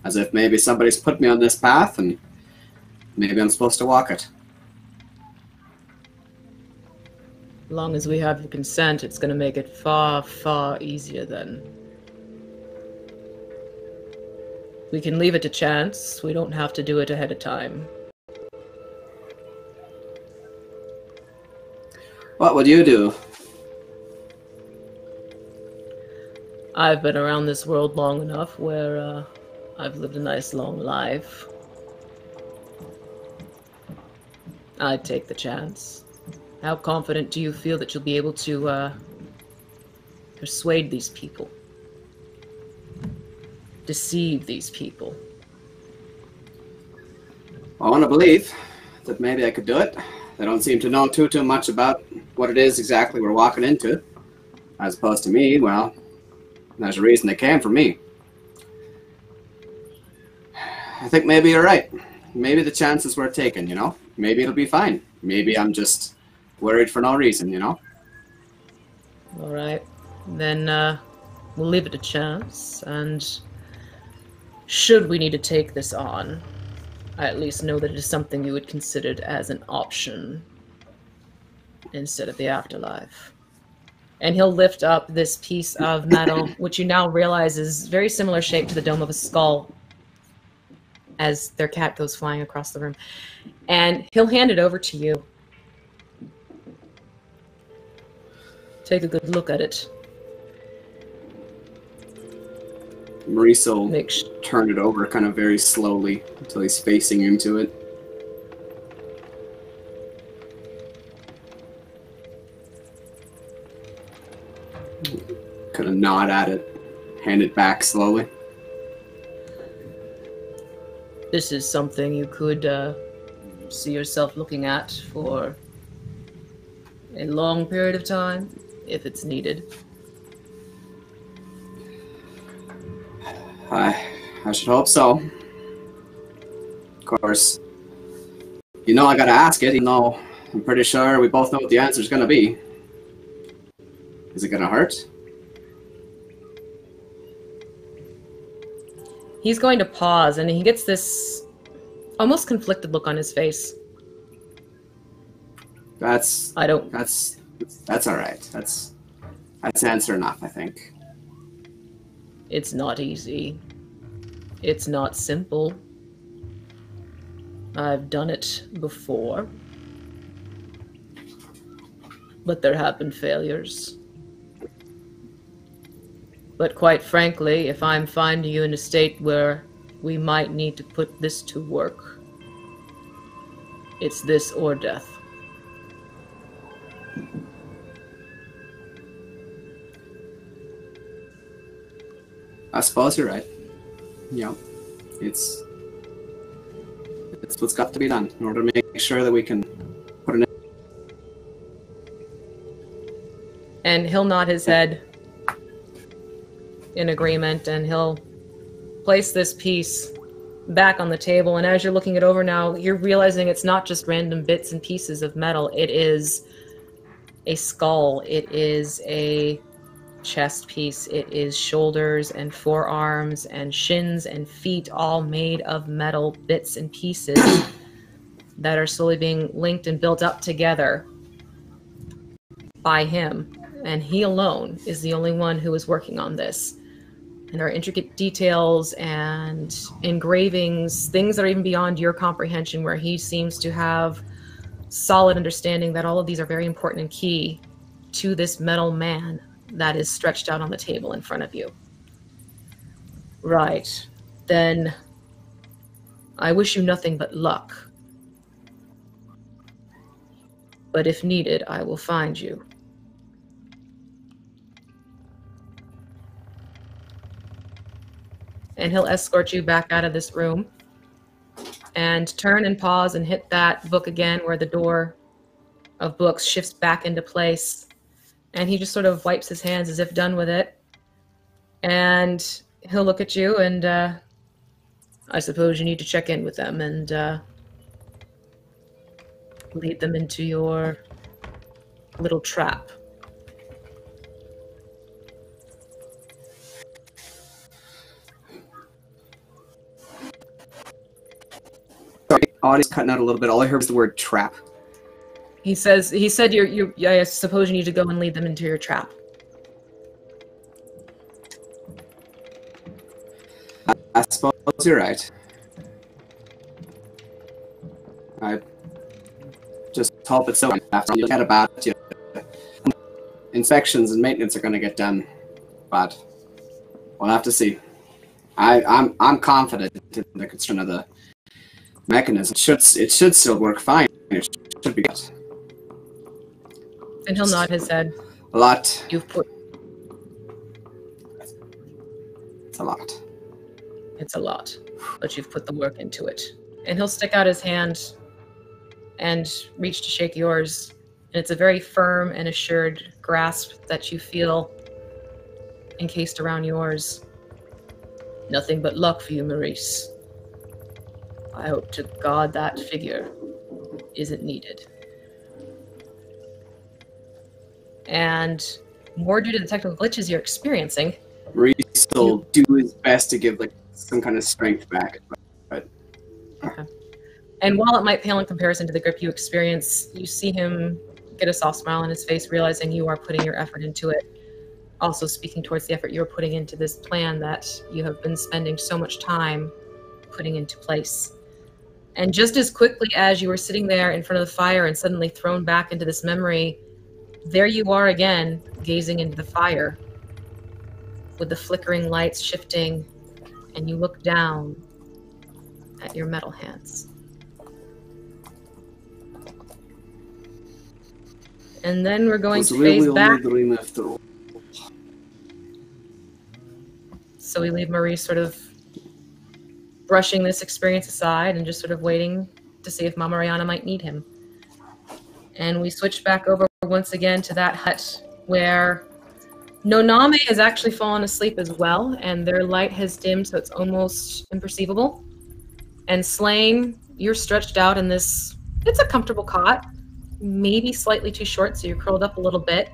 As if maybe somebody's put me on this path and maybe I'm supposed to walk it. As long as we have your consent, it's going to make it far, far easier then. We can leave it to chance. We don't have to do it ahead of time. What would you do? I've been around this world long enough where I've lived a nice long life. I'd take the chance. How confident do you feel that you'll be able to persuade these people? Deceive these people? I want to believe that maybe I could do it. They don't seem to know too much about what it is exactly we're walking into. As opposed to me, well, there's a reason they came for me. I think maybe you're right. Maybe the chances we're taking, you know? Maybe it'll be fine. Maybe I'm just worried for no reason, you know? Alright. Then, we'll leave it a chance, and should we need to take this on, I at least know that it is something you would consider as an option instead of the afterlife. And he'll lift up this piece of metal, which you now realize is very similar shape to the dome of a skull, as their cat goes flying across the room. And he'll hand it over to you. Take a good look at it. Maurice will turn it over kind of very slowly until he's facing into it. Kind of nod at it, hand it back slowly. This is something you could see yourself looking at for a long period of time, if it's needed. I should hope so. Of course, you know I gotta ask it, even though I'm pretty sure we both know what the answer's gonna be. Is it gonna hurt? He's going to pause, and he gets this almost conflicted look on his face. That's all right. That's answer enough, I think. It's not easy. It's not simple. I've done it before. But there have been failures. But quite frankly, if I'm finding you in a state where we might need to put this to work, it's this or death. I suppose you're right. Yeah. It's what's got to be done in order to make sure that we can put an... And he'll nod his head in agreement, and he'll place this piece back on the table. And as you're looking it over now, you're realizing it's not just random bits and pieces of metal. It is a skull. It is a chest piece. It is shoulders and forearms and shins and feet, all made of metal bits and pieces that are slowly being linked and built up together by him. And he alone is the only one who is working on this. And there are intricate details and engravings, things that are even beyond your comprehension, where he seems to have solid understanding that all of these are very important and key to this metal man that is stretched out on the table in front of you. Right. Then I wish you nothing but luck. But if needed, I will find you. And he'll escort you back out of this room and turn and pause and hit that book again where the door of books shifts back into place. And he just sort of wipes his hands as if done with it. And he'll look at you, and I suppose you need to check in with them and lead them into your little trap. Sorry, audio's cutting out a little bit. All I heard was the word trap. He said I suppose you need to go and lead them into your trap. I suppose you're right. I just hope it's so after you get about you. Inspections and maintenance are going to get done, but we'll have to see. I'm confident in the construction of the mechanism. It should still work fine. It should be good. And he'll nod his head. A lot. You've put. It's a lot. It's a lot, but you've put the work into it. And he'll stick out his hand and reach to shake yours. And it's a very firm and assured grasp that you feel encased around yours. Nothing but luck for you, Maurice. I hope to God that figure isn't needed. And more due to the technical glitches you're experiencing. Maurice will do his best to give like some kind of strength back. But okay. And while it might pale in comparison to the grip you experience, you see him get a soft smile on his face, realizing you are putting your effort into it. Also speaking towards the effort you're putting into this plan that you have been spending so much time putting into place. And just as quickly as you were sitting there in front of the fire and suddenly thrown back into this memory, there you are again, gazing into the fire, with the flickering lights shifting, and you look down at your metal hands. And then we're going to phase back. So we leave Maurice sort of brushing this experience aside and just sort of waiting to see if Mama Rihanna might need him. And we switch back over once again to that hut where Noname has actually fallen asleep as well, and their light has dimmed so it's almost imperceivable. And Slain, you're stretched out in this, it's a comfortable cot, maybe slightly too short, so you're curled up a little bit.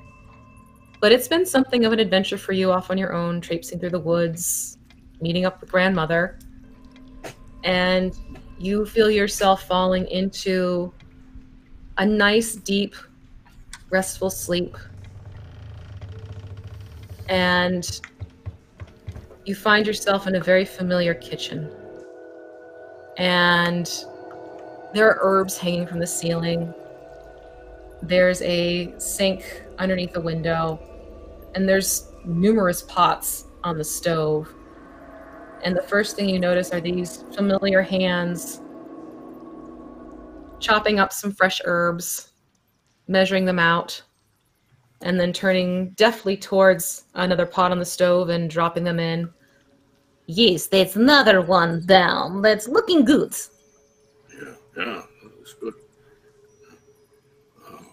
But it's been something of an adventure for you off on your own, traipsing through the woods, meeting up with grandmother. And you feel yourself falling into a nice, deep, restful sleep. And you find yourself in a very familiar kitchen. And there are herbs hanging from the ceiling. There's a sink underneath the window. And there's numerous pots on the stove. And the first thing you notice are these familiar hands chopping up some fresh herbs, measuring them out, and then turning deftly towards another pot on the stove and dropping them in. Yes, that's another one down. That's looking good. Yeah, that's good.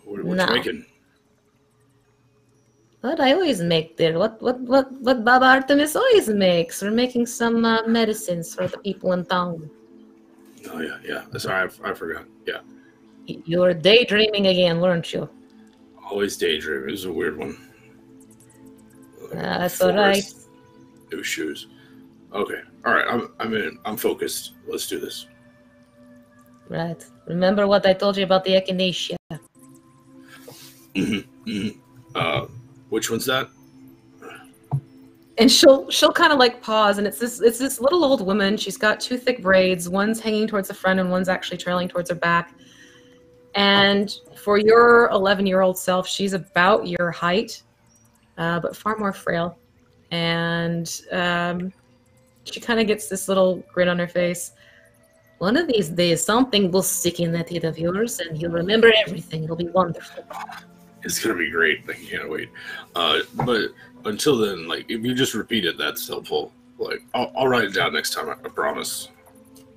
What you making? What I always make there. What Baba Artemis always makes. We're making some medicines for the people in town. Oh yeah. Sorry, I forgot. Yeah. You were daydreaming again, weren't you? Always daydream. It was a weird one. That's all right. New shoes. Okay. All right. I'm in. I'm focused. Let's do this. Right. Remember what I told you about the echinacea? Which one's that? And she'll kind of like pause, and it's this little old woman. She's got two thick braids. One's hanging towards the front, and one's actually trailing towards her back. And for your 11-year-old self, she's about your height, but far more frail. And she kind of gets this little grin on her face. One of these days, something will stick in that head of yours, and you'll remember everything. It'll be wonderful. It's gonna be great. I can't wait. But until then, like, if you just repeat it, that's helpful. Like, I'll write it down next time. I promise.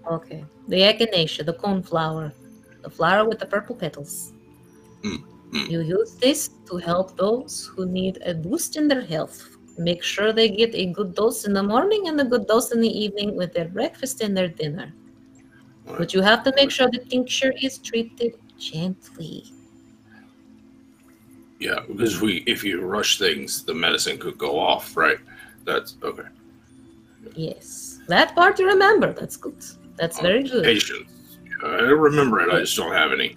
Okay. The echinacea, the coneflower, the flower with the purple petals. You use this to help those who need a boost in their health. Make sure they get a good dose in the morning and a good dose in the evening with their breakfast and their dinner. Right. But you have to make sure the tincture is treated gently. Yeah, because if you rush things, the medicine could go off, right? That's okay. Yes. That part you remember. That's good. That's very good. Patience. I remember it. I just don't have any.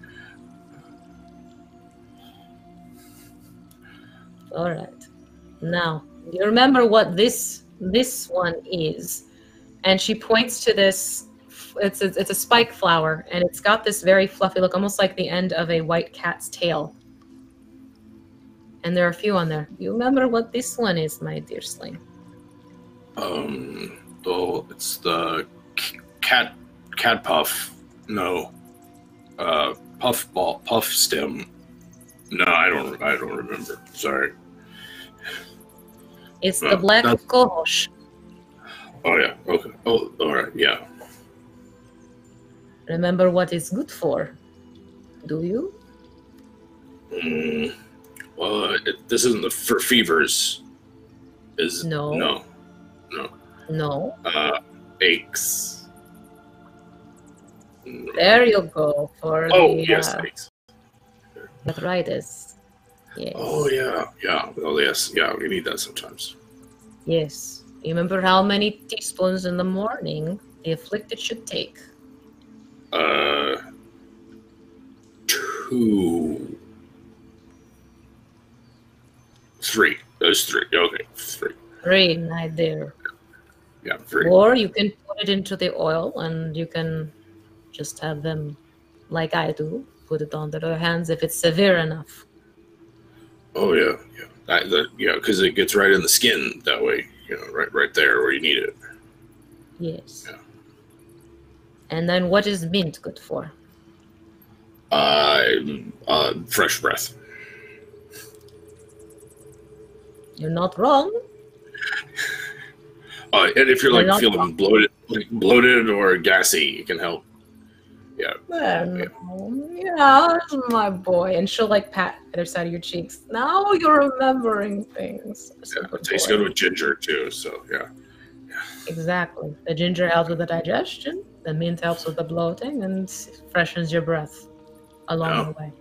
All right. Now, you remember what this one is. And she points to this. It's a spike flower, and it's got this very fluffy look, almost like the end of a white cat's tail. And there are a few on there. You remember what this one is, my dear Slain? Oh, it's the cat puff. No, puff stem. No, I don't remember. Sorry. It's the black kohosh. Oh yeah. Okay. Oh, all right. Yeah. Remember what it's good for? Do you? Well, this isn't for fevers. Is No. No. Aches. No. There you go for yes, aches. arthritis. Yes. Oh yeah. Oh yes. Yeah, we need that sometimes. Yes. You remember how many teaspoons in the morning the afflicted should take? 2. 3. There's 3. Okay, 3. 3, my dear. Yeah, 3. Or you can put it into the oil and you can just have them, like I do, put it under their hands if it's severe enough. Oh yeah. Because it gets right in the skin that way. Right there where you need it. Yes. Yeah. And then what is mint good for? Fresh breath. You're not wrong. And if you're You're feeling bloated or gassy, it can help. Yeah. Yeah, that's my boy. And she'll pat either side of your cheeks. Now you're remembering things. It tastes good with ginger too. So yeah. Exactly. The ginger helps with the digestion. The mint helps with the bloating and freshens your breath along the way.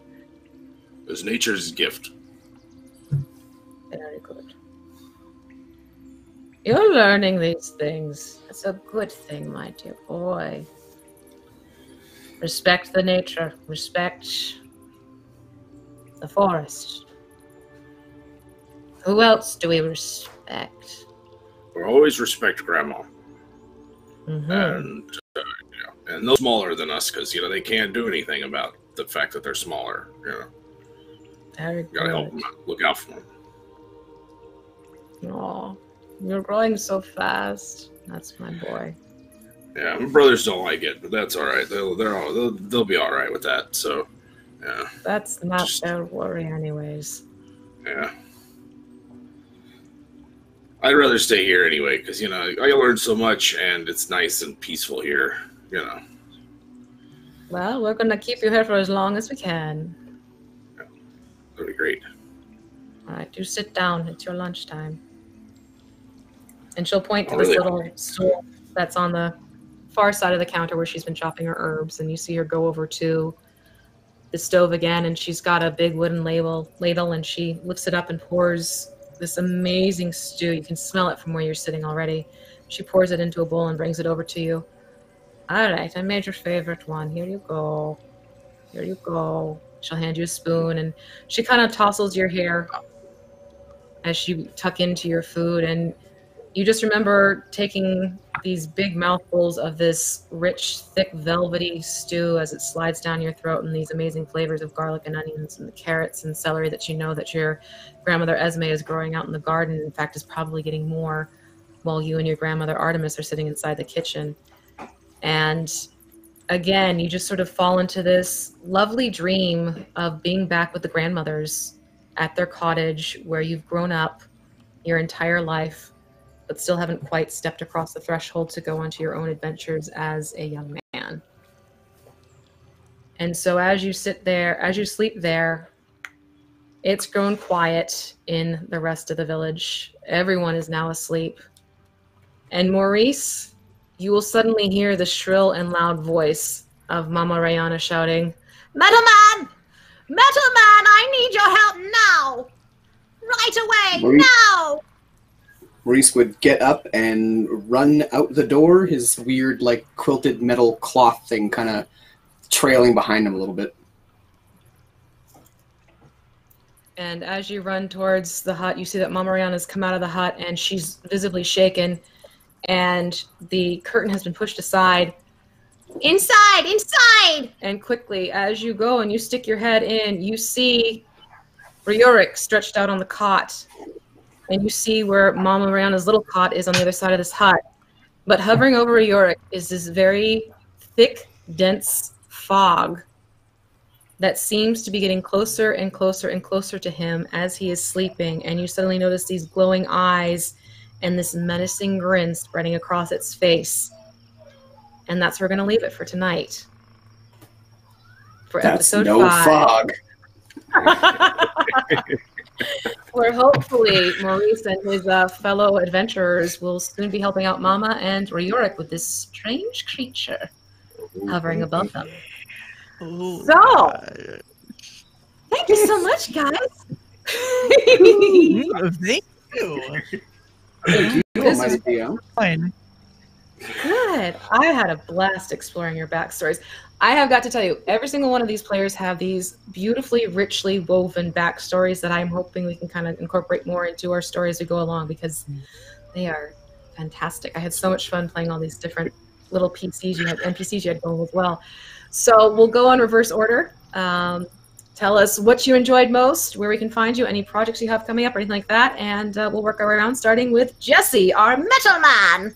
It's nature's gift. Very good. You're learning these things. It's a good thing, my dear boy. Respect the nature. Respect the forest. Who else do we respect? We always respect Grandma. Mm-hmm. And those smaller than us, because they can't do anything about the fact that they're smaller. Very good. Gotta help them out. Look out for them. Aw, you're growing so fast. That's my boy. Yeah, my brothers don't like it, but that's all right. They'll be all right with that. So, yeah. That's not their worry, anyways. Yeah. I'd rather stay here anyway, because I learn so much, and it's nice and peaceful here. Well, we're gonna keep you here for as long as we can. Yeah, that'd be great. All right, you sit down. It's your lunchtime. And she'll point to this little stool that's on the far side of the counter where she's been chopping her herbs, and you see her go over to the stove again, and she's got a big wooden ladle, and she lifts it up and pours this amazing stew. You can smell it from where you're sitting already. She pours it into a bowl and brings it over to you. All right, I made your favorite one. Here you go. Here you go. She'll hand you a spoon, and she kind of tousles your hair as you tuck into your food, and you just remember taking these big mouthfuls of this rich, thick, velvety stew as it slides down your throat, and these amazing flavors of garlic and onions and the carrots and celery that you know that your grandmother Esme is growing out in the garden. In fact, is probably getting more while you and your grandmother Artemis are sitting inside the kitchen. And again, you just sort of fall into this lovely dream of being back with the grandmothers at their cottage where you've grown up your entire life, but still haven't quite stepped across the threshold to go onto your own adventures as a young man. And so as you sit there, as you sleep there, it's grown quiet in the rest of the village. Everyone is now asleep. And Maurice, you will suddenly hear the shrill and loud voice of Mama Rayana shouting, Metal Man! Metal Man, I need your help now! Right away, now! Maurice would get up and run out the door, his weird, quilted metal cloth thing kind of trailing behind him a little bit. And as you run towards the hut, you see that Mama Rihanna's come out of the hut, and she's visibly shaken. and the curtain has been pushed aside. Inside! Inside! And quickly, as you go and you stick your head in, you see Riorik stretched out on the cot. And you see where Mama Mariana's little cot is on the other side of this hut. But hovering over Riorik is this very thick, dense fog that seems to be getting closer and closer and closer to him as he is sleeping. And you suddenly notice these glowing eyes and this menacing grin spreading across its face. And that's where we're going to leave it for tonight. For That's episode no 5. fog. Where hopefully Maurice and his fellow adventurers will soon be helping out Mama and Riorik with this strange creature hovering above them. Ooh. So, thank you so much, guys. Thank you. Thank you, This Almighty is DM. Fine. good. I had a blast exploring your backstories. I have got to tell you, every single one of these players have these beautifully, richly woven backstories that I'm hoping we can kind of incorporate more into our story as we go along, because they are fantastic. I had so much fun playing all these different little PCs you had, NPCs you had going as well. So we'll go on reverse order. Tell us what you enjoyed most, where we can find you, any projects you have coming up, or anything like that, and we'll work our way around, starting with Jesse, our metal man.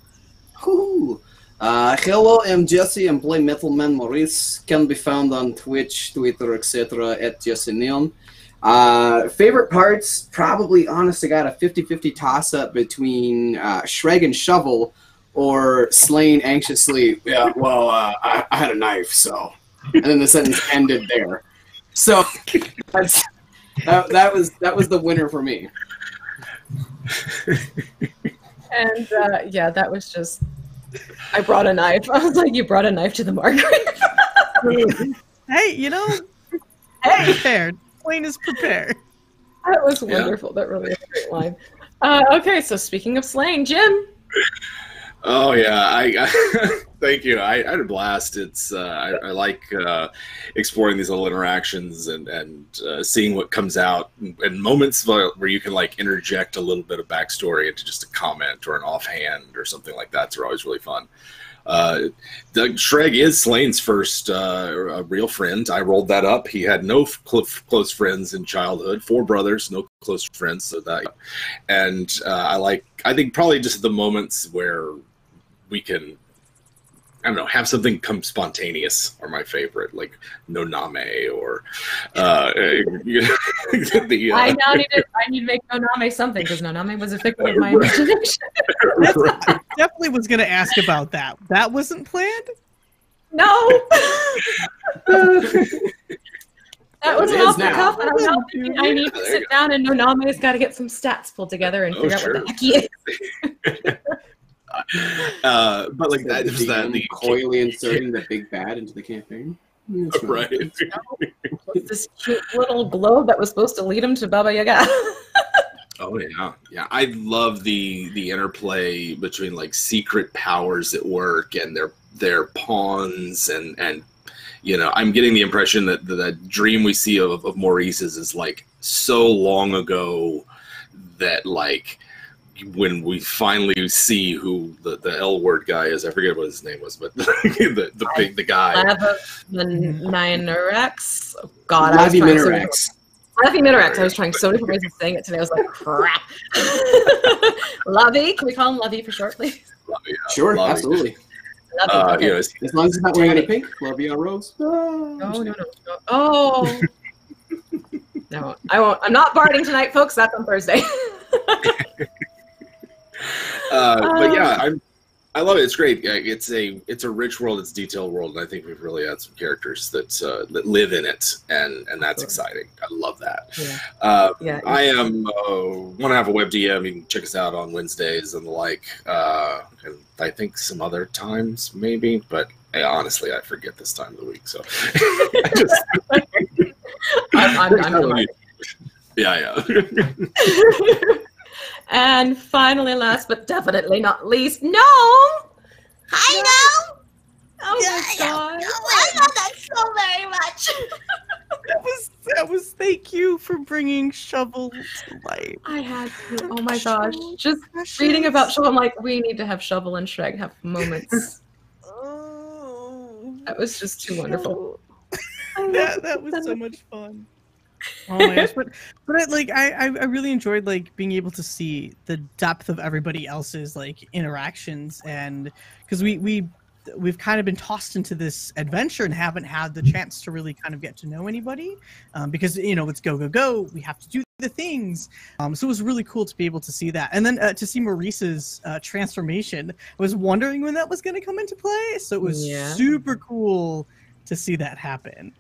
Whew. Hello, I'm Jesse. I'm playing Metal Man Maurice. Can be found on Twitch, Twitter, etc. at Jesse Neon. Favorite parts? Probably, honest to God, a 50-50 toss-up between Shreg and Shovel or Slain anxiously. Yeah, well, I had a knife, so. And then the sentence ended there. So that was the winner for me. And yeah, that was just. I brought a knife. I was like, you brought a knife to the Margreave. Hey, you know, Hey, prepared. Plain is prepared. that was wonderful. That really was a great line. Okay, so speaking of slaying, Jim. Oh yeah, I thank you. I had a blast. It's I like exploring these little interactions and seeing what comes out, and moments where you can like interject a little bit of backstory into just a comment or an offhand or something like that. Are always really fun. Shreg is Slane's first real friend. I rolled that up. He had no close friends in childhood. 4 brothers, no close friends. So that, and I think probably just the moments where we can, I don't know, have something come spontaneous are my favorite, like No Name or you know, I need to make No Name something, because No Name was a victim of my imagination. I definitely was going to ask about that. That wasn't planned? No. That was It an is off the now. cuff, and I'm now thinking I need to sit down and No Name's got to get some stats pulled together and figure out what the heck he is. but like that, just that the coyly inserting the big bad into the campaign. That's right. This cute little globe that was supposed to lead him to Baba Yaga. Oh yeah. I love the interplay between like secret powers at work and their pawns and you know, I'm getting the impression that the dream we see of Maurice's is like so long ago that like when we finally see who the L word guy is, I forget what his name was, but the guy. Minerax. Oh, God, Lavi Minerax. Lavi Minerax. I was trying so many ways of saying it today. I was like, crap. Lavi. Can we call him Lavi for short, please? Sure, Lavi. absolutely. Lavi. Okay. You know, As long as he's not wearing any pink, Lovey on Rose. No. Oh. No, I won't. I'm not barding tonight, folks. That's on Thursday. But yeah, I love it. It's great. It's a rich world. It's a detailed world, and I think we've really had some characters that live in it, and that's exciting. I love that. Yeah. I am want to have a web DM. You can check us out on Wednesdays and the like. And I think some other times maybe, but honestly, I forget this time of the week. So I just I'm yeah. And finally, last but definitely not least, no. I know! Oh my God. I love that so very much. That Thank you for bringing Shovel to life. I had to. Oh my gosh. So Just precious. reading about Shovel, I'm like, we need to have Shovel and Shrek have moments. Oh, That was just too wonderful. that was so much fun. Oh my gosh, but I really enjoyed like being able to see the depth of everybody else's like interactions, and because we've kind of been tossed into this adventure and haven't had the chance to really kind of get to know anybody, because it's go, we have to do the things, so it was really cool to be able to see that, and then to see Maurice's transformation. I was wondering when that was going to come into play, so it was super cool to see that happen.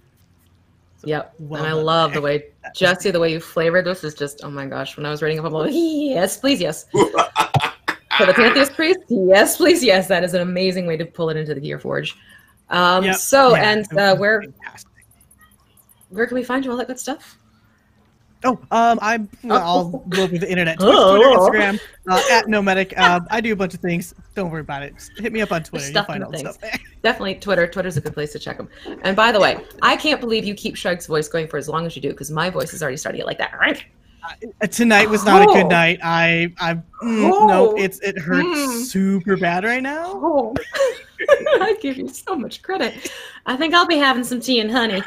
Yep, Well and I done, love Nick. the way, Jesse, the way you flavored this is just, oh my gosh. When I was reading up, I'm like, yes, please, yes. For the Pantheist Priest, yes, please, yes. That is an amazing way to pull it into the Gear Forge. Where can we find you, all that good stuff? I'll go with the internet. Twitch, Twitter, Instagram, at Nomadic. I do a bunch of things. Don't worry about it. Just hit me up on Twitter. You'll find all the stuff there. Definitely Twitter. Twitter's a good place to check them. And by the way, I can't believe you keep Shrek's voice going for as long as you do, because my voice is already starting to get like that. Right? Tonight was not a good night. No, it hurts super bad right now. I give you so much credit. I think I'll be having some tea and honey.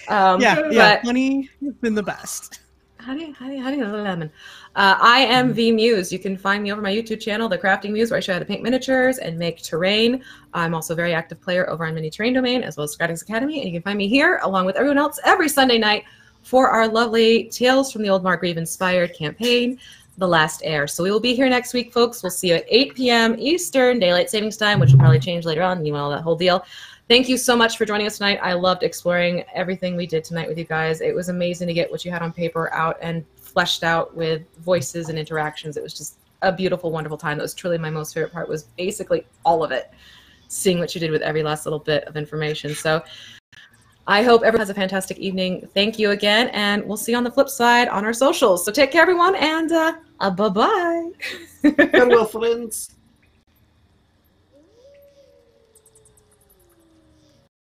Honey has been the best. Honey, lemon. I am V Muse. You can find me over my YouTube channel, The Crafting Muse, where I show how to paint miniatures and make terrain. I'm also a very active player over on Mini Terrain Domain, as well as Scratting's Academy. And you can find me here, along with everyone else, every Sunday night for our lovely Tales from the Old Margreave inspired campaign, The Last Heir. So we will be here next week, folks. We'll see you at 8 p.m. Eastern Daylight Savings Time, which will probably change later on, that whole deal. Thank you so much for joining us tonight. I loved exploring everything we did tonight with you guys. It was amazing to get what you had on paper out and fleshed out with voices and interactions. It was just a beautiful, wonderful time. That was truly my most favorite part, was basically all of it, seeing what you did with every last little bit of information. So I hope everyone has a fantastic evening. Thank you again, and we'll see you on the flip side on our socials. So take care, everyone, and bye-bye. Farewell, friends.